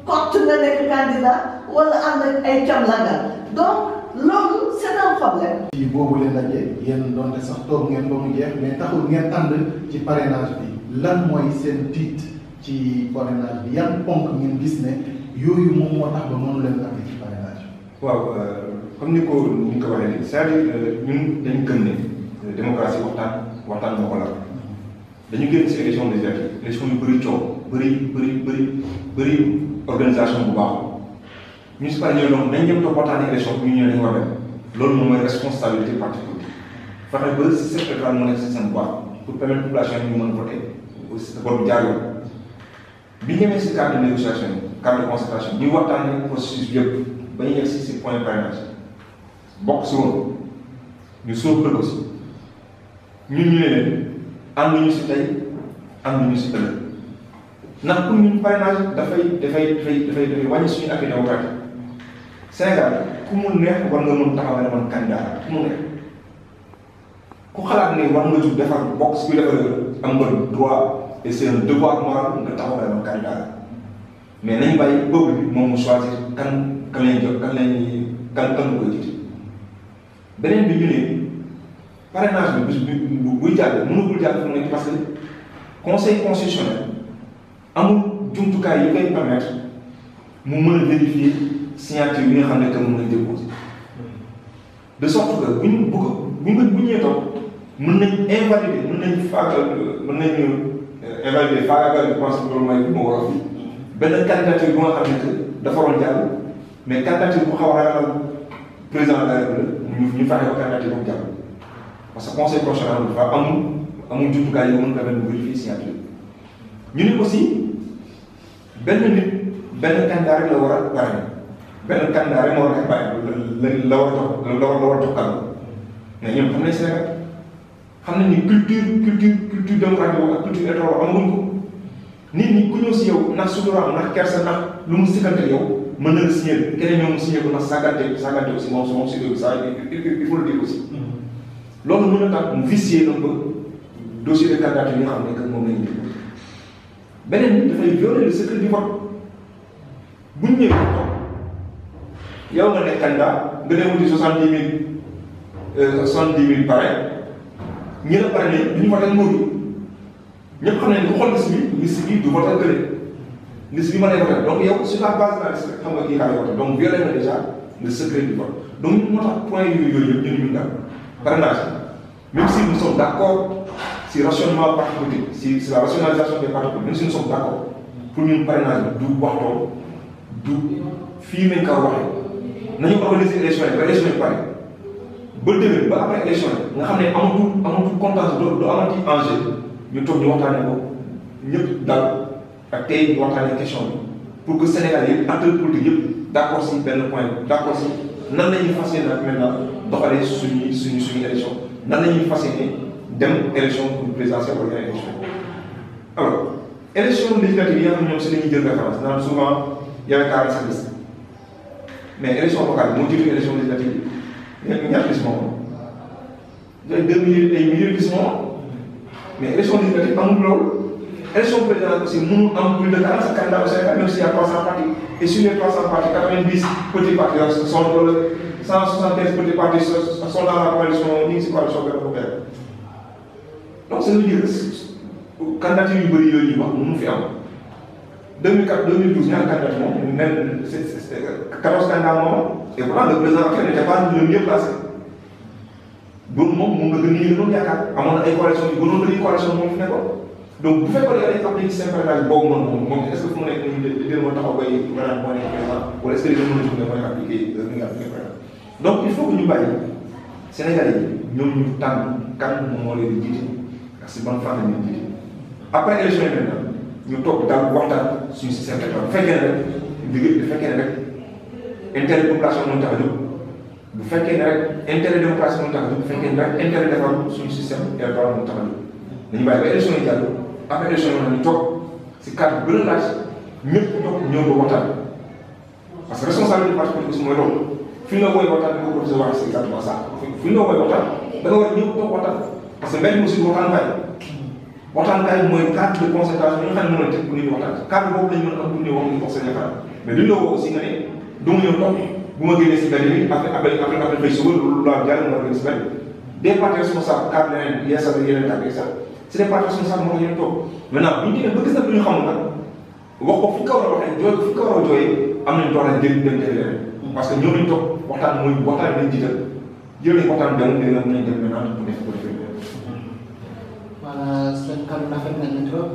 kott nga nekk candidat wala am na ay camlangal donc loolu c'est un problème. ci boobu leen daje yéen doonte sax toog ngeen ba mu jeex mais taxul ngeen ànd ci parrainage bi lan mooy seen tiit ci parrainage bi yan ponk ngeen gis ne yooyu moom moo tax ba mënu leen ànd ci parrainage bi. waaw comme ni ko waxee nii c'est-à-dire ñun dañu gëm ne démocratie waxtaan moo ko la dañu génn si élection législative élection yu bëri coow bëri organisation bu baaxul ñu si pare ñëw donc nañ ñëw toog waxtaanee élection bi ñu ñëw dañu war a dem loolu moom mooy responsabilité parti politique fexe ba système électoral mu nekk si seen boîte pour permettre population yi ñu mën voter aussi vote bu jaar yoon bi ñëwee si cadre de négociation cadre de concertation ñu waxtaanee processus bi yëpp ba ñu yegg si point parrainage bokk si woon ñu sóob la aussi ñun ñu ne leen ànduñu si tey ànduñu si ëllëg ndax pour ñun parrainage dafay wàññi suñu acquis démocratique Sénégal ku mu neex war nga mën taxaw ne man candidat ku mu neex ku xalaat ne war nga jug defar bokk si biir defar am nga droit et c'est un devoir moral nga taxaw ne man candidat mais nañu bàyyi peuple bi moom mu choisir kan lañuy jot kan nga koy jiite beneen bi ñu ne parrainage bi buy jàll mënugul jàll fu mu nekk parce que conseil constitutionnel amul jumtukaay yi koy permettre mu mën a vérifier signature yi nga xam ne que moom lañ déposé de sorte que bu ñu ñëwee toog mën nañ invalider faagaagal je pense que loolu mooy ma war a fi benn candidature bu nga xam ne que dafa waroon jàll mais candidature bu xaw a ragal président de la République ñu fexe ko candidature boobu jàll parce que conseil constitutionnel dafa amul jumtukaay yi nga mën a permettre mu vérifier signature ñu ne aussi benn nit benn candidat rek la war a bàyyi benn candidat rek moo war a bàyyi la war a jox kàddu mais ñoom xam nañ Sénégal xam nañ ni culture démocratique boobu ak culture électorale amaguñ ko nit ñi ku ñëw si yow ndax suturaam ndax kersa ndax lu mu sikkante yow mën na la signé keneen ñoom mu signé ko ndax sàggante aussi moom si ça il faut le dire aussi loolu mën na tax mu vicier un peu dossier de candidature yi nga xam ne que moom la ñu déglu beneen bi dafay violer le secret du vote bu ñu ñëwee yow nga nekk candidat nga dem wuti 70 000 pare ñi la pare ne du ñu voté nguur gi ñëpp xam nañ ne ku xool liste bi du voté kële liste bi ma lay voté donc yow sur la base de la liste xam nga kii kaa lay voté donc violé na déjà le secret du vote donc moo tax point yooyu yëpp ñu daal parrainage même si nous sommes d'accord si rationnement parti politique si la rationalisation des partis politiques même si nous sommes d'accord pour ñun parrainage du waxtoon du fii nañ ko waxee nañu organiser élection yi ba élection yi pare ba déwén ba après élection yi nga xam ne amatul contentieux du amati enjeu ñu toog ñu waxtaanee ko ñëpp dal ak tey ñu waxtaanee question bi pour que Sénégal yëpp acteurs politiques yëpp d'accord si benn point d'accord si nan la ñuy fas yéene ak maintenant doxalee suñu élection nan la ñuy fas yéene dem élection pour présidentielle wala yeneen élection alors élection législative yi nga xam ne ñoom si la ñuy jël référence naan souvent y avait 47 listes mais élection locale moo jiitu élection législative yi ñaata liste moom ay 2 millions ay millions de listes moom mais élection législative amul loolu élection présidentielle aussi mënul am plus de 45 candidats au Sénégal même s'il y a 300 partis et sur les 300 partis 90 petits partis sont 175 petits partis sont dans la coalition ñu ngi si coalition Benno donc ça veut dire candidature yu bëri yooyu ñuy wax mënu fi am 2004 2012 ñaata candidat moom ñu mel 14 candidats moom et pourtant le président actuel n'était pas le mieux placé donc moom nga gën a yëngu yaakaar amoon na ay coalition yu gënoon bëri coalition moom fi nekkoon donc bu fekkoon ne dañuy appliqué seen parrainage boobu noonu moom est ce que fu mu nekk nii dina mën taxaw bay maanaam moo nekk président wala est ce que dina mën a jóg ne mooy appliqué li nga appliqué parrainage donc il faut que ñu bàyyi Sénégalais yi ñoom ñu tànn kan moom moo leen di jiite ak si ban fànn ñu jiite après élection yi maintenant ñu toog daal waxtaan suñu système électoral bu fekkee ne rek liggéey bu fekkee ne rek intérêt population moo tax a jóg bu fekkee ne rek intérêt démocratie moo tax a jóg bu fekkee ne rek intérêt defar suñu système électoral moo tax a jóg dañu bàyyi ba élection yi jàll après élection yi ñu toog si cadre bu gën a laaj ñëpp toog ñëw ba waxtaan parce que responsabilité du parti politique aussi mooy loolu fi nga koy waxtaan da nga ko recevoir c'est exactement ça fi nga koy waxtaan da nga war a ñëw toog waxtaan parce que mbedd aussi waxtaankaay mooy cadre de concentration yi nga xam ne mën nañu teg pour nit ñi waxtaan cadre boobu lañu mën a am pour ñu wax ñu wax seen yaakaar mais duñ la woo aussi nga ne du ma ñëw toog bu ma génnee si mbedd mi après xëy suba lu laa jàll ma génn si mbedd des partis responsables cadre leneen yeesal yeneen cadre yeesal c'est des partis responsables moo tax ñu toog maintenant bu ñu demee ba gis na lu ñu xamul nag wax ko fi nga ko war a waxee jooy fi nga ko war a jooyee am nañu doole jëriñ dem jëriñ leneen parce que ñoo nañu toog waxtaan mooy waxtaan bi lañ jiital jël nañu waxtaan dem dina mën nañ dem maintenant pour def ko defee voilà seen kàddu rafet nañu trop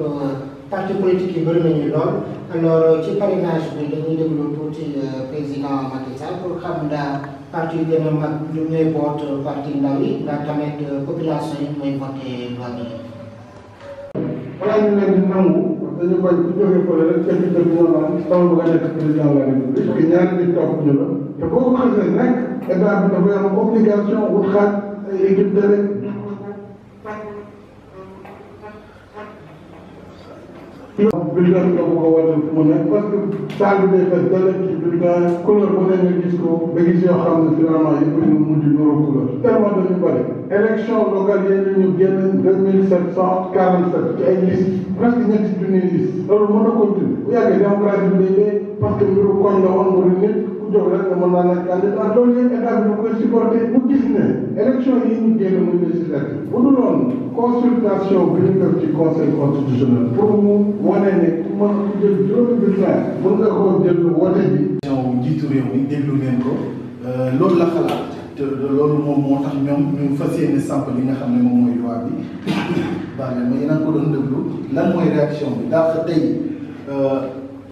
parti politique yi bëri nañu lool alors ci parrainage bi dañuy déglu tuuti président Macky Sall pour xam ndax parti yu gën a mag ñu ñooy vote parti ndaw yi ndax tamit population yi mooy voté loi bi. balaa ñu leen di nangu dañu bañ bu jógee fële rek kenn du ñu naan taw nga nekk président de la République parce que ñaari nit topp ñu la te boo ko xasee nekk état bi dafay am obligation wut xaaj ay équipe de rek. bulletin nga bëgg a wàññi fu mu nekk parce que salle bi day fekk dara ci bulletin couleur bu ne nga gis ko ba gis yoo xam ne finalement yëpp ñu mujj nuru couleur tellement dañu bëri élection locale yi ñu génn 2747 ci ay liste presque ñetti junniy liste loolu mën na continuer bu yàggee démocratie bi day dee parce que mbiru koñ la woon mbiru nit ku jóg rek nga mën naa nekk candidat loolu yëpp état bi ñu koy supporté bu gis ne élection yi ñu génn muy législative bu dul woon consultation bi ñu def ci conseil constitutionnel pour mu wane ne ku mën ku jël juróomi bulletin mën nga koo jël wote ji. njiitu réew mi déglu leen ko loolu la xalaat te loolu moom moo tax ñoom ñu fas yéene samp li nga xam ne moom mooy loi bi baax na mais yéen a ko doon déglu lan mooy réaction bi ndax tey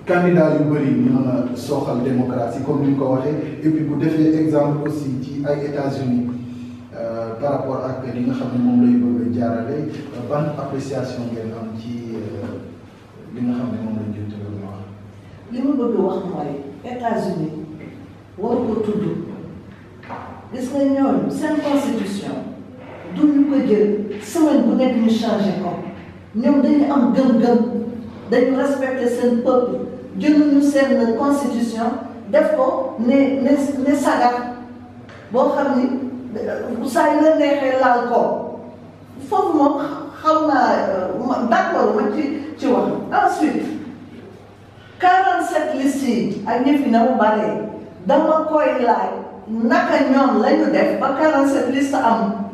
candidat yu bëri ñu mën a sooxal démocratie comme ni ñu ko waxee et puis bu defee exemple aussi ci ay États-Unis par rapport ak li nga xam ne moom lay bëgg a jaarale ban appréciation ngeen am ci li nga xam ne moom lañ jot a wax. li ma bëgg a wax mooy États-Unis war ko tudd gis nga ñooñu seen constitution du ñu ko jël semaine bu nekk ñu changé ko ñoom dañu am gëm-gëm dañu respecté seen peuple jëluñu seen constitution def ko ne sagar boo xam ni saa yu la neexee laal ko foofu moom xaw naa d'accord ma ci wax. Ensuite 47 listes yi ak ñi fi na mu bare dama koy laaj naka ñoom la ñu def ba 47 listes am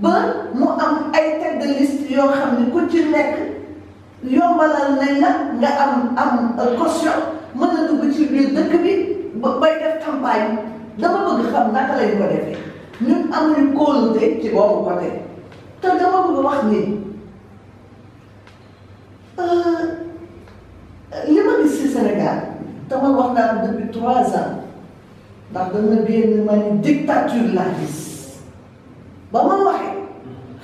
ba mu am ay tête de liste yoo xam ne ku ci nekk yombalal nañ la nga am caution mën a dugg ci biir dëkk bi bay def campagne dama bëgg xam naka lañ ko defee ñun amuñu kóolute ci boobu côté te dama bëgg wax ni li ma gis ci Sénégal dama wax naa ko depuis 3 ans ndax dama génn ma ni dictature laa gis ba ma waxee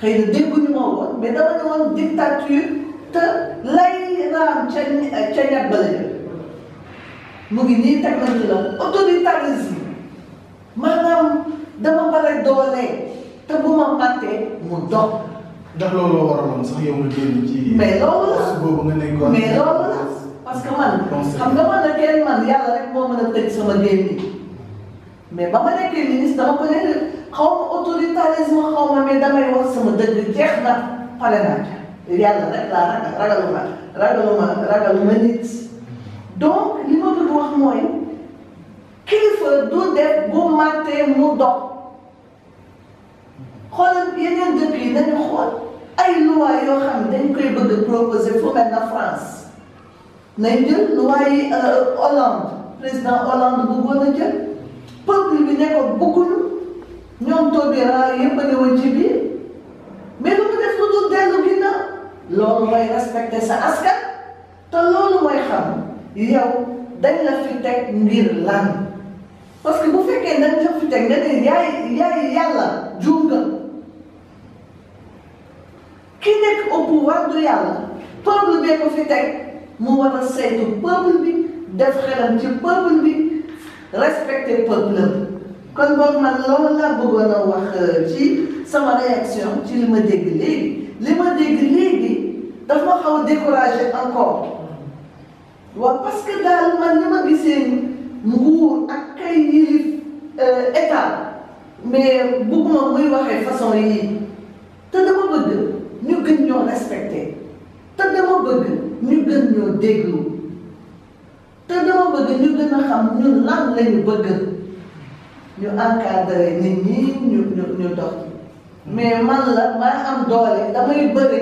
xëy na dégguñu ma woon mais dama ne woon dictature te lay raam ca ñag ba la jël mu ngi nii teg nañu la autoritarisme maanaam dama bare doole te bu ma màttee mu dog. ndax loolu la waraloon sax yow nga génn ci. mais loolu la boobu nga nekkoon. mais loolu la parce que man. xam nga man kenn man yàlla rek moo mën a tëj sama génn mais ba ma nekkee ministre dama ko ne xaw ma autoritarisme xaw ma mais damay wax sama dëgg jeex na pare naa ca yàlla rek laa ragaluma nit. donc li ma bëgg wax mooy kilifa du def bu màttee mu dox xoolal yeneen dëkk yi dañu xool ay loi yoo xam ne dañ koy bëgg a proposer fu mel na France nañ jël loi yi Hollande président Hollande bëggoon a jël peuple bi ne ko bëgguñu ñoom Taubira yëpp a ñëwoon ci biir mais lu mu def lu dul dellu ginnaaw loolu mooy respecter sa askan te loolu mooy xam yow dañ la fi teg ngir lan parce que bu fekkee dañ la fi teg nga ne yaay yàlla juum nga ki nekk au pouvoir du yàlla peuple bee ko fi teg mu war a saytu peuple bi def xelam ci peuple bi respecter peuple am kon boog man loolu laa bëggoon a wax ci sama réaction ci li ma dégg léegi daf ma xaw a découragé encore waaw parce que daal man ni ma gisee nguur ak kay yilif état mais bëgguma muy waxee façon yii te dama bëgg ñu gën ñoo respecté te dama bëgg ñu gën ñoo déglu te dama bëgg ñu gën a xam ñun lan lañu bëgg ñu encadré nit ñi ñu dox mais man la maa am doole damay bëre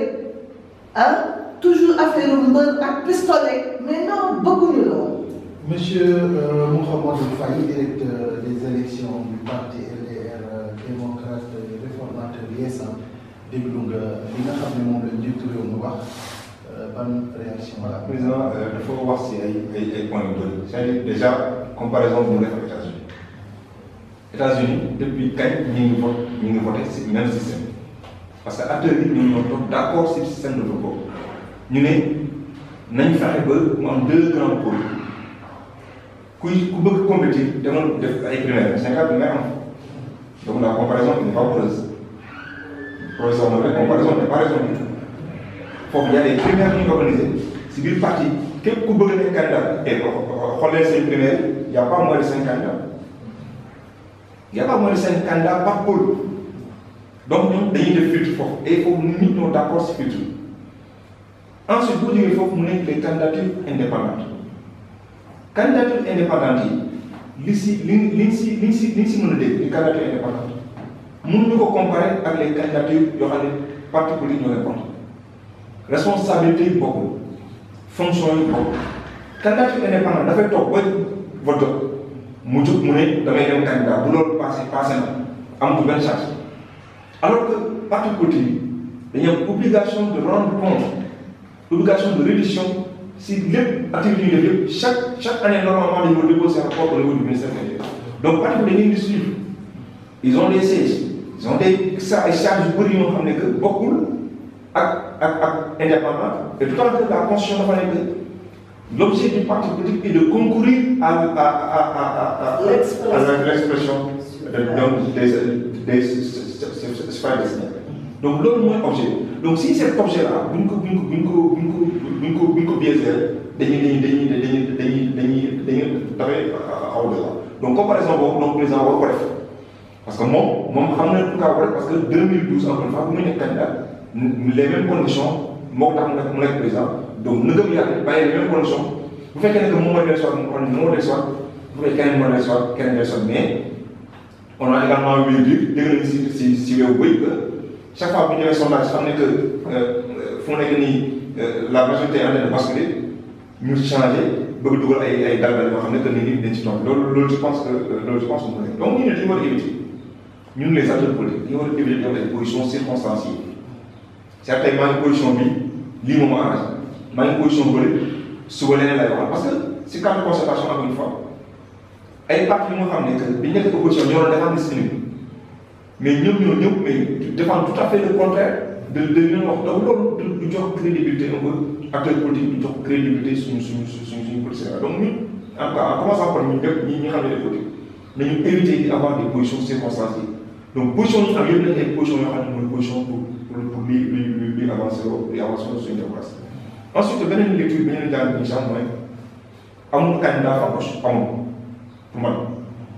toujours affaire mbër ak pistolet mais non bëgguñu loolu. Monsieur Mouhamadou Faye, directeur des élections du parti LDR démocrate réformateur Yessal déglu nga li nga xam ne moom la njiitu réew mi wax ban réaction la. président dafa wax si ay points yu bëri c'est-à-dire déjà comparaison bu mu def ak États-Unis depuis kañ ñu ngi voté si même système parce que acteurs yi ñoom ñoo toog d'accord si système de vote boobu ñu ne nañ fexe ba mu am 2 grands pôles ku bëgg compétir demoon def ay primaires Sénégal bi nga am donc la comparaison n'est pas heureuse professeur na rek comparaison n'est pas raisonnée foofu y a des primaires ñu organisé si biir parti képp ku bëgg nekk candidat et xool leen seen primaire y a pas moins de 5 candidats y a pas moins de 5 candidats par pôle donc ñoom dañuy def filtre foofu et foofu nit ñoo d'accord si filtre ensuite boo jógee foofu mu nekk les candidatures indépendantes candidature indépendante yi li si mën a dégg les candidatures indépendantes mënuñu ko comparer ak les candidatures yoo xam ne parti politique ñoo leen contre responsabilité yi bokkul fonction yi bokkul candidature indépendante dafay toog ba vote mu jóg mu ne damay dem candidat bu loolu passé na amatul benn charge alors que parti politique dañu am obligation de rendre compte obligation de reddition si lépp activité yu def yëpp chaque année normalement dañu war déposer un rapport au niveau du ministère de l'Intérieur donc parti bi dañuy di suivre ils ont des sièges ils ont des charges yu bëri yoo xam ne que bokkul ak indépendant et tout en fait la constitution dafa nekk l'objet du parti politique est de concourir à l'expression des citoyens. Donc loolu mooy objet donc si cet objet là buñ ko biaisé dañuy dafay xaw a donc comparaison boobu donc président war ko def parce que moom xam na pourquoi parce que 2012 encore une fois bu muy nekk candidat les mêmes conditions moo tax mu nekk président donc na gëm yàlla bàyyi les mêmes conditions bu fekkee ne que moom mooy dellu soit moo dellu soit bu fekkee keneen moo dellu soit keneen dellu soit mais on a également vu dire dégg nañu si weewu bëy que chaque fois bu ñu defee sondage xam ne que fu mu nekk nii la majorité est en train de basculer ñu changé bëgg dugal ay dalgal yoo xam ne que nit ñi dañ ci toog loolu je pense que mu nekk donc ñu ne dañu war a éviter ñun les acteurs politiques dañu war a éviter ay positions circonstanciées c'est-à-dire maa ngi position bi lii moom moo arrangé maa ngi position bële suba leneen lay waxal parce que si cadre de concertation encore une fois ay partis yu nga xam ne que bi ñu nekk opposition ñoo doon défendre liste unique mais ñoom ñoo ñëw mais défendre tout à fait le contraire de li ñu wax donc loolu du jox crédibilité un peu acteur politique du jox crédibilité suñu politique donc ñun en tout cas en commençant par ñun ñëpp ñi xam ne des politiques nañu éviter di avoir des positions circonstanciées donc position yi am yëpp nañ ay position yoo xam ne mooy position pour luy avancer suñu démocratie. Ensuite beneen lecture bi ñu leen jàng incha allah mooy amul candidat fantoche amul pour man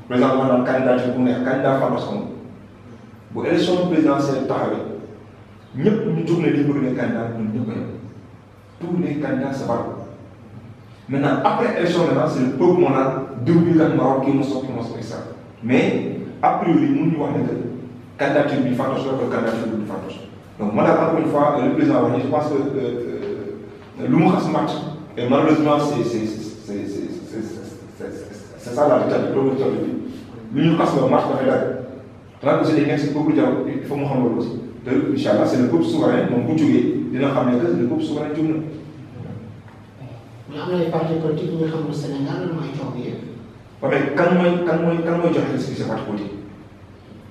président wax naan candidature bu nekk candidat fantoche amul bu élection présidentielle taxawee ñëpp ñu jóg ne li bëgg ne candidat ñun ñëpp a yem tous les candidats se battent maintenant après élection maintenant c'est le peuple moo naan diw bi kat ma wax kii ma soog etc. mais a priori mënuñu wax ne que candidature bi fantoche la ko candidature bi du fantoche donc man daal encore une fois le président wax je pense que lu mu xas mat et malheureusement c'est ça la réalité loolu la bi lu ñu xas ba mat dafay dara xanaa aussi dañu nekk si peuple dialogue il faut mu xam loolu aussi te incha allah c'est le peuple souverain moom bu jógee dina xam ne que le peuple souverain jóg na. mais am na ay partis politiques yi nga xam ne Sénégal mooy coow bi yëpp. waaw mais kan mooy joxe ci ces partis politiques.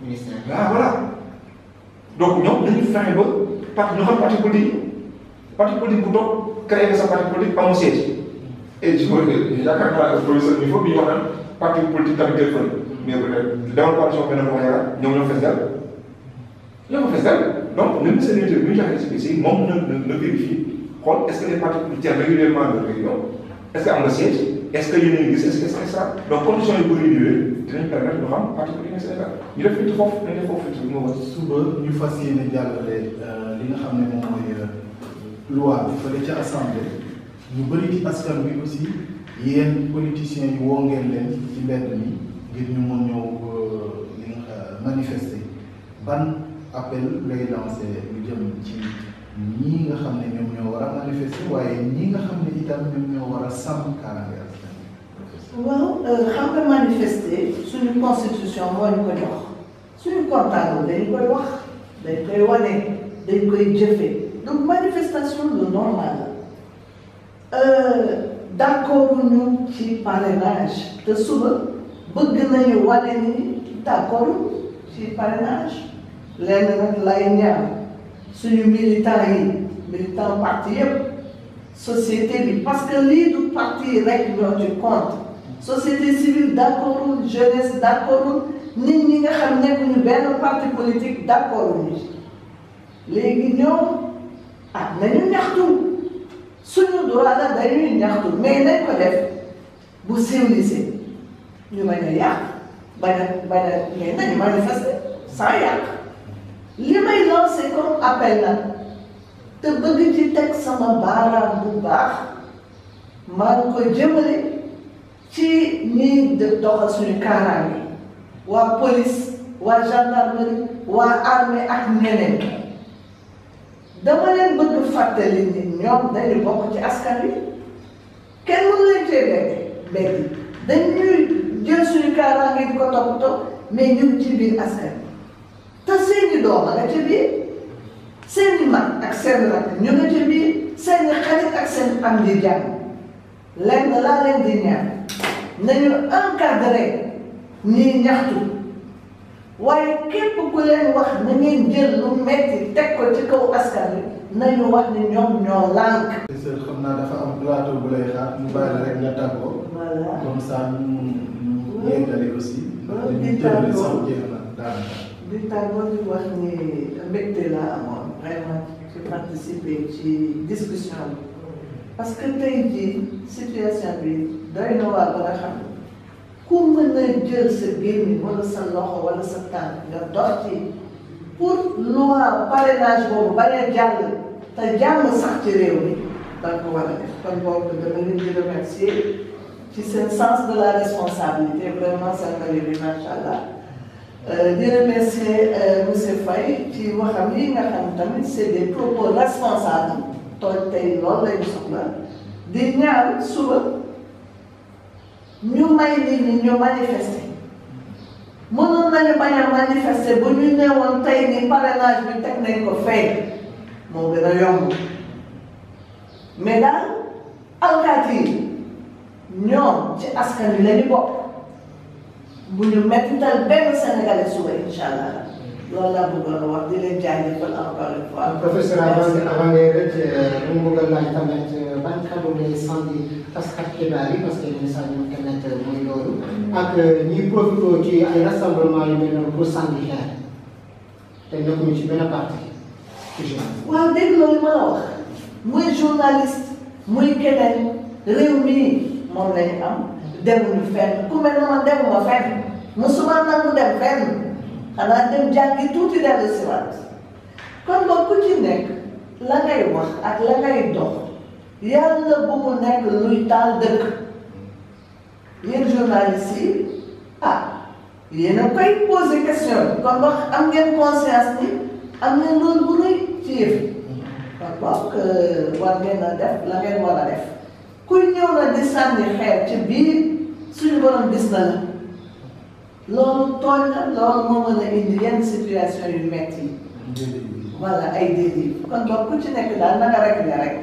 ministère ah voilà donc ñoom dañuy fexe ba parti ñu xam parti politique parti politique bu toog créé nga sa parti politique amoo siège et je crois que yaakaar naa professeur il faut bi ñu wax naan parti politique tamit téléphone mais demal coalition benn boo yaakaar ñoom ñoo fees dal ñoo fees dal donc le ministère de l'Intérieur bi ñu joxe expliqué moom na vérifier xool est-ce que les partis politiques régulièrement de réunion est-ce que am nga siège est-ce que yéen a ngi gis est-ce que ça donc conditions yi bëri ñëwee dinañ permettre ñu xam parti politique Sénégal ñu def fitu foofu nañ def foofu fitu bi moo war. suba ñu fas yéene jàllale li nga xam ne moom mooy loi bi fële ca assemblée ñu bëri ci askan bi aussi yéen politiciens yi woo ngeen leen ci mbedd mi ngir ñu mën ñëw manifester ban appel lay lancer lu jëm ci ñii nga xam ne ñoom ñoo war a manifester waaye ñii nga xam ne itam ñoom ñoo war a sàmm kaaraange askan bi. waaw xam nga manifester suñu constitution moo ñu ko jox suñu comptable dañ koy wax dañ koy wane dañ koy jëfee donc manifestation lu normal la d'accord ñu ci parrainage te suba bëgg nañu wane ni d'accord ci parrainage lenn nag lay ñaan suñu militant parti yëpp société bi parce que lii du parti rek ñoo ci compte société civile d'accord jeunesse d'accord nit ñi nga xam nekkuñu benn parti politique d'accord ñu léegi ñoom nañu ñaxtu suñu droit la dañuy ñaxtu mais nañ ko def bu civilisé ñu bañ a yàq bañ a mais nañu manifester sans yàq li may lancer comme appel la te bëgg ci teg sama baaraam bu baax maa ngi koy jëmale ci ñi doxal suñu kaaraange waa police waa gendarmerie waa armée ak ñeneen dama leen bëgg fàttali ni ñoom dañu bokk ci askan wi kenn mënu leen cee bett dañuy jël suñu kaaraange di ko toppatoo mais ñu ngi ci biir askan wi te seeni doom nga ci biir seeni mag ak seen rakk ñu nga ci biir seeni xarit ak seen am di jàmm lenn laa leen di ñaan nañu encadré ñiy ñaxtu waaye képp ku leen wax na ngeen jël lu metti teg ko ci kaw askan wi nañu wax ni ñoom ñoo lànk. xam naa dafa am plateau bu lay xaar ñu bàyyi la rek nga tàggoo. voilà comme ça ñu yeggale aussi. ñu tëjee sax jeex na daanaka. di tàggoo di wax ni mbégte laa amoon vraiment ci participer ci discussion bi parce que tey jii situation bi doy na waa ba nga xam ku mën a jël sa gémmiñ wala sa loxo wala sa tànk nga dox ci pour loi parrainage boobu bañ a jàll te jàmm sax ci réew mi da nga ko war a def kon boobu dama leen di remercier ci seen sens de la responsabilité vraiment seen mbir bi macha allah di remercier monsieur Faye ci waxam yi nga xam tamit c'est des propos responsables tooñ tey loolu lañu soxla di ñaan suba ñu may nit ñi ñu manifester mënoon nañu bañ a manifester bu ñu newoon tey ni parrainage bi teg nañ ko fay moo gën a yomb mais daal alkaati yi ñoom ci askan wi la ñu bokk bu ñu mettital benn Sénégalais suba incha allah loolu laa bëggoon wax di leen jaajëfal encore une fois. professeur avant ngay rëcc ñu bëgg a laaj tamit ban kàddu ngay sànni taskat xibaar yi parce que yenn saa ñu internet mooy loolu ak ñiy profité ci ay rassemblement yu mel noonu pour sànni xeer te nekkuñu ci benn parti ci waaw dégg loolu ma la wax muy journaliste muy keneen réew mi moom lañu am demuñu fenn ku mel ne man demuma fenn musuma nangu dem fenn xanaa dem jàngi tuuti dellu si waat kon boog ku ci nekk la ngay wax ak la ngay dox yàlla bu mu nekk luy taal dëkk yéen journalistes yi yéen a koy posé question kon boog am ngeen conscience ni am ngeen loolu bu rëy ci yëf kon boog war ngeen a def la ngeen war a def kuy ñëw na di sànni xeer ci biir suñu borom gis na la loolu tooñ la loolu moo mën a indi yenn situation yu metti yi voilà ay délits kon boog ku ci nekk daal na nga rek la rek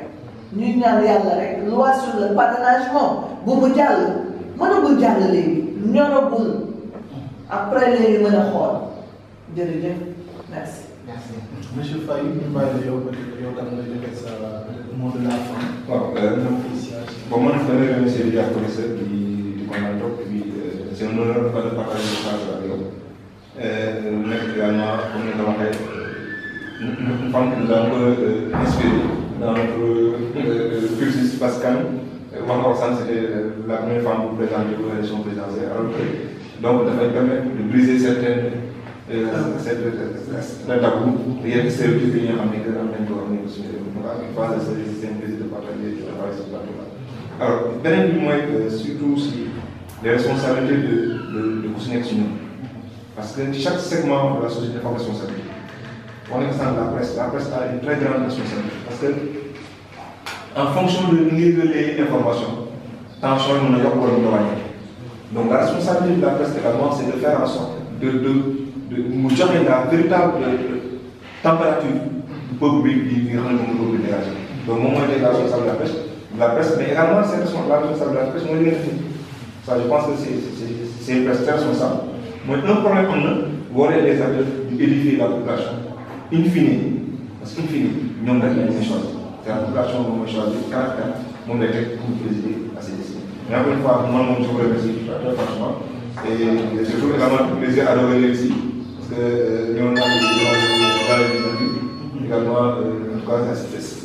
ñuy ñaan yàlla rek loi sur le parrainage moom bu mu jàll mënagul jàll léegi ñoragul après léegi mën a xool jërëjëf merci. merci. Monsieur Faye ñu bàyyi la yow peut-être yow tam nga joxe sa mot de la fin. waaw bon man damay remercier di jàpp professeur di kontaan trop et puis c'est un honneur de partager le travail avec yow. nekk également comme ni nga ko waxee une femme qui nous a un peu inspiré dans notre cursus parce que wax nga ko sànq c'était la première femme pour présenter aux élections présidentielles alors que donc dafay permettre de briser certains tabou yenn stéréotypes yi nga xam ne que am nañ ko wax ne suñu une phase de c'est un plaisir de partager de travailler sur ce plateau-là. Alors beneen bi mooy surtout si les responsabilités de ku si nekk si ñun parce que chaque segment de la société dafa am responsabilité. On est dans la presse a une très grande responsabilité parce que en fonction de les informations tension yi mën na yokk wala mën na wàññi donc la responsabilité de la presse également c'est de faire en sorte mu joxe la véritable température du peuple bi nga xam ne moom la peuple dégagé donc moom mooy la responsable de la presse mais également c'est la responsable de la presse mooy li nga ça je pense que c'est une presse très responsable mooy un problème am na waree les acteurs di édifier la population in fine parce que in fine ñoom rek lañ choisir c'est la population moom mooy choisir caractère moom lay teg pour présider à ces décisions mais encore une fois man moom je vous remercie très franchement et surtout également plaisir à revenir ici parce que ñoo naan également en tout cas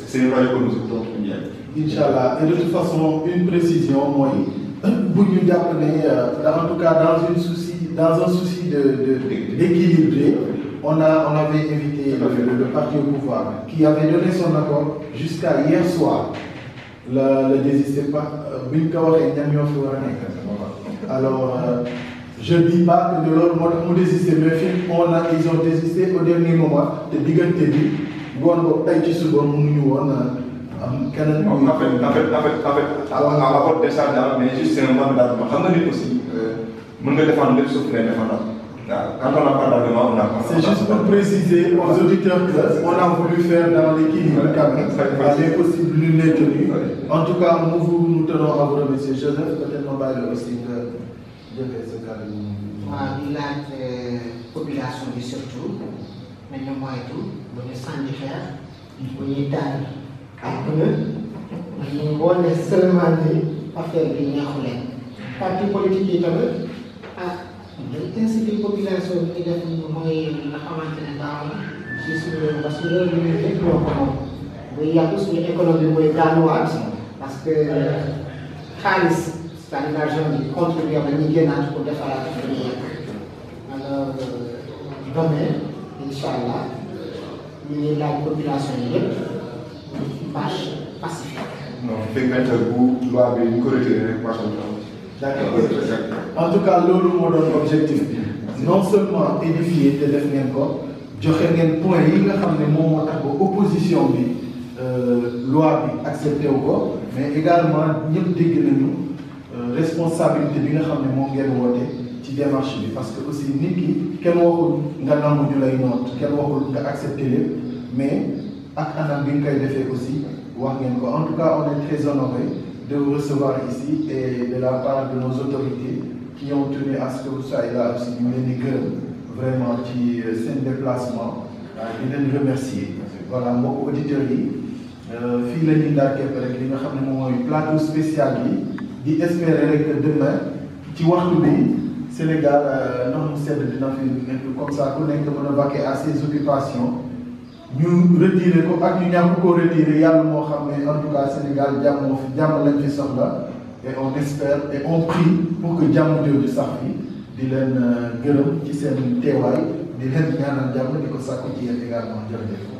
c'est une radio que nous écoutons bien. Inch'Allah et de toute façon une précision mooy bu ñu jàpp ne en tout cas dans un souci d'équilibre on avait invité le parti au pouvoir qui avait donné son accord jusqu'à hier soir le désisté pas bu ñu ko waxee ñan ñoo fi war a nekk alors je dis pas que de loolu moo tax mu désisté mais fii ils ont désisté au dernier moment te diggante bi ngoon boobu tey ci suba mënuñu woon am keneen. en fait à la porte des charges mais juste c'est un manque d'argument xam nga nit aussi mën nga défendre lépp sauf que ngay défendre quand on n'a pas d'argument on n'a pas. C'est juste pour préciser aux auditeurs qu'on a voulu faire dans l'équilibre quand même. C'est possible l'une n'est tenue. En tout cas nous tenons à vous remercier Joseph peut-être ma bàyyi la aussi nga jëfee sa kàddu. waaw di laaj population bi surtout nañu moytu bu ñu sànni xeer bu ñuy taal ay pneu ñu wane seulement ni affaire bi neexu leen parti politique yi tamit dañ inciter population bi ñu def mooy nga xamante ne daaw la ci suñu réew parce que loolu ñu lépp ñoo ko moom buy yàqu suñu économie mooy gaanuwaat parce que xaalis parrainage yi contribuer ba ñu génnaat pour defaraat lu ñu yegg alors demain incha allah ñu ngi laaj population yi yëpp marche pacifique. non fekk bu loi bi ñu ko retiré rek marche d'accord en tout cas loolu moo doon objectif bi non seulement édifier te def ngeen ko joxe ngeen point yi nga xam ne moom moo tax ba opposition bi loi bi accepté wu ko mais également ñëpp dégg nañu responsabilité bi nga xam ne moom ngeen woote ci démarche bi parce que aussi nit ki kenn waxul nga nangu ñu lay noot kenn waxul nga accepté lépp mais ak anam bi nga koy defee aussi wax ngeen ko en tout cas on est très honoré de vous recevoir ici et de la part de nos autorités qui ont tenu à ce que vous soyez là aussi ñu leen di gërëm vraiment ci seen déplacement di leen remercier voilà mbokk auditeurs yi fii la ñuy daal képp rek li nga xam ne moom mooy plateau spécial bi di espérer rek demain ci waxtu bi Sénégal ndox mu sedd dina fi nekk comme ça ku nekk mën a vaquer à ses occupations ñu retiré ko ak ñu ñàkk koo retiré yàlla moo xam ne en tout cas Sénégal jàmm moo fi jàmm lañ fi soxla et on espère et on prie pour que jàmm jooju sax fi di leen gërëm ci seen teewaay di leen ñaanal jàmm di ko sàkku ci yéen également jërëjëf.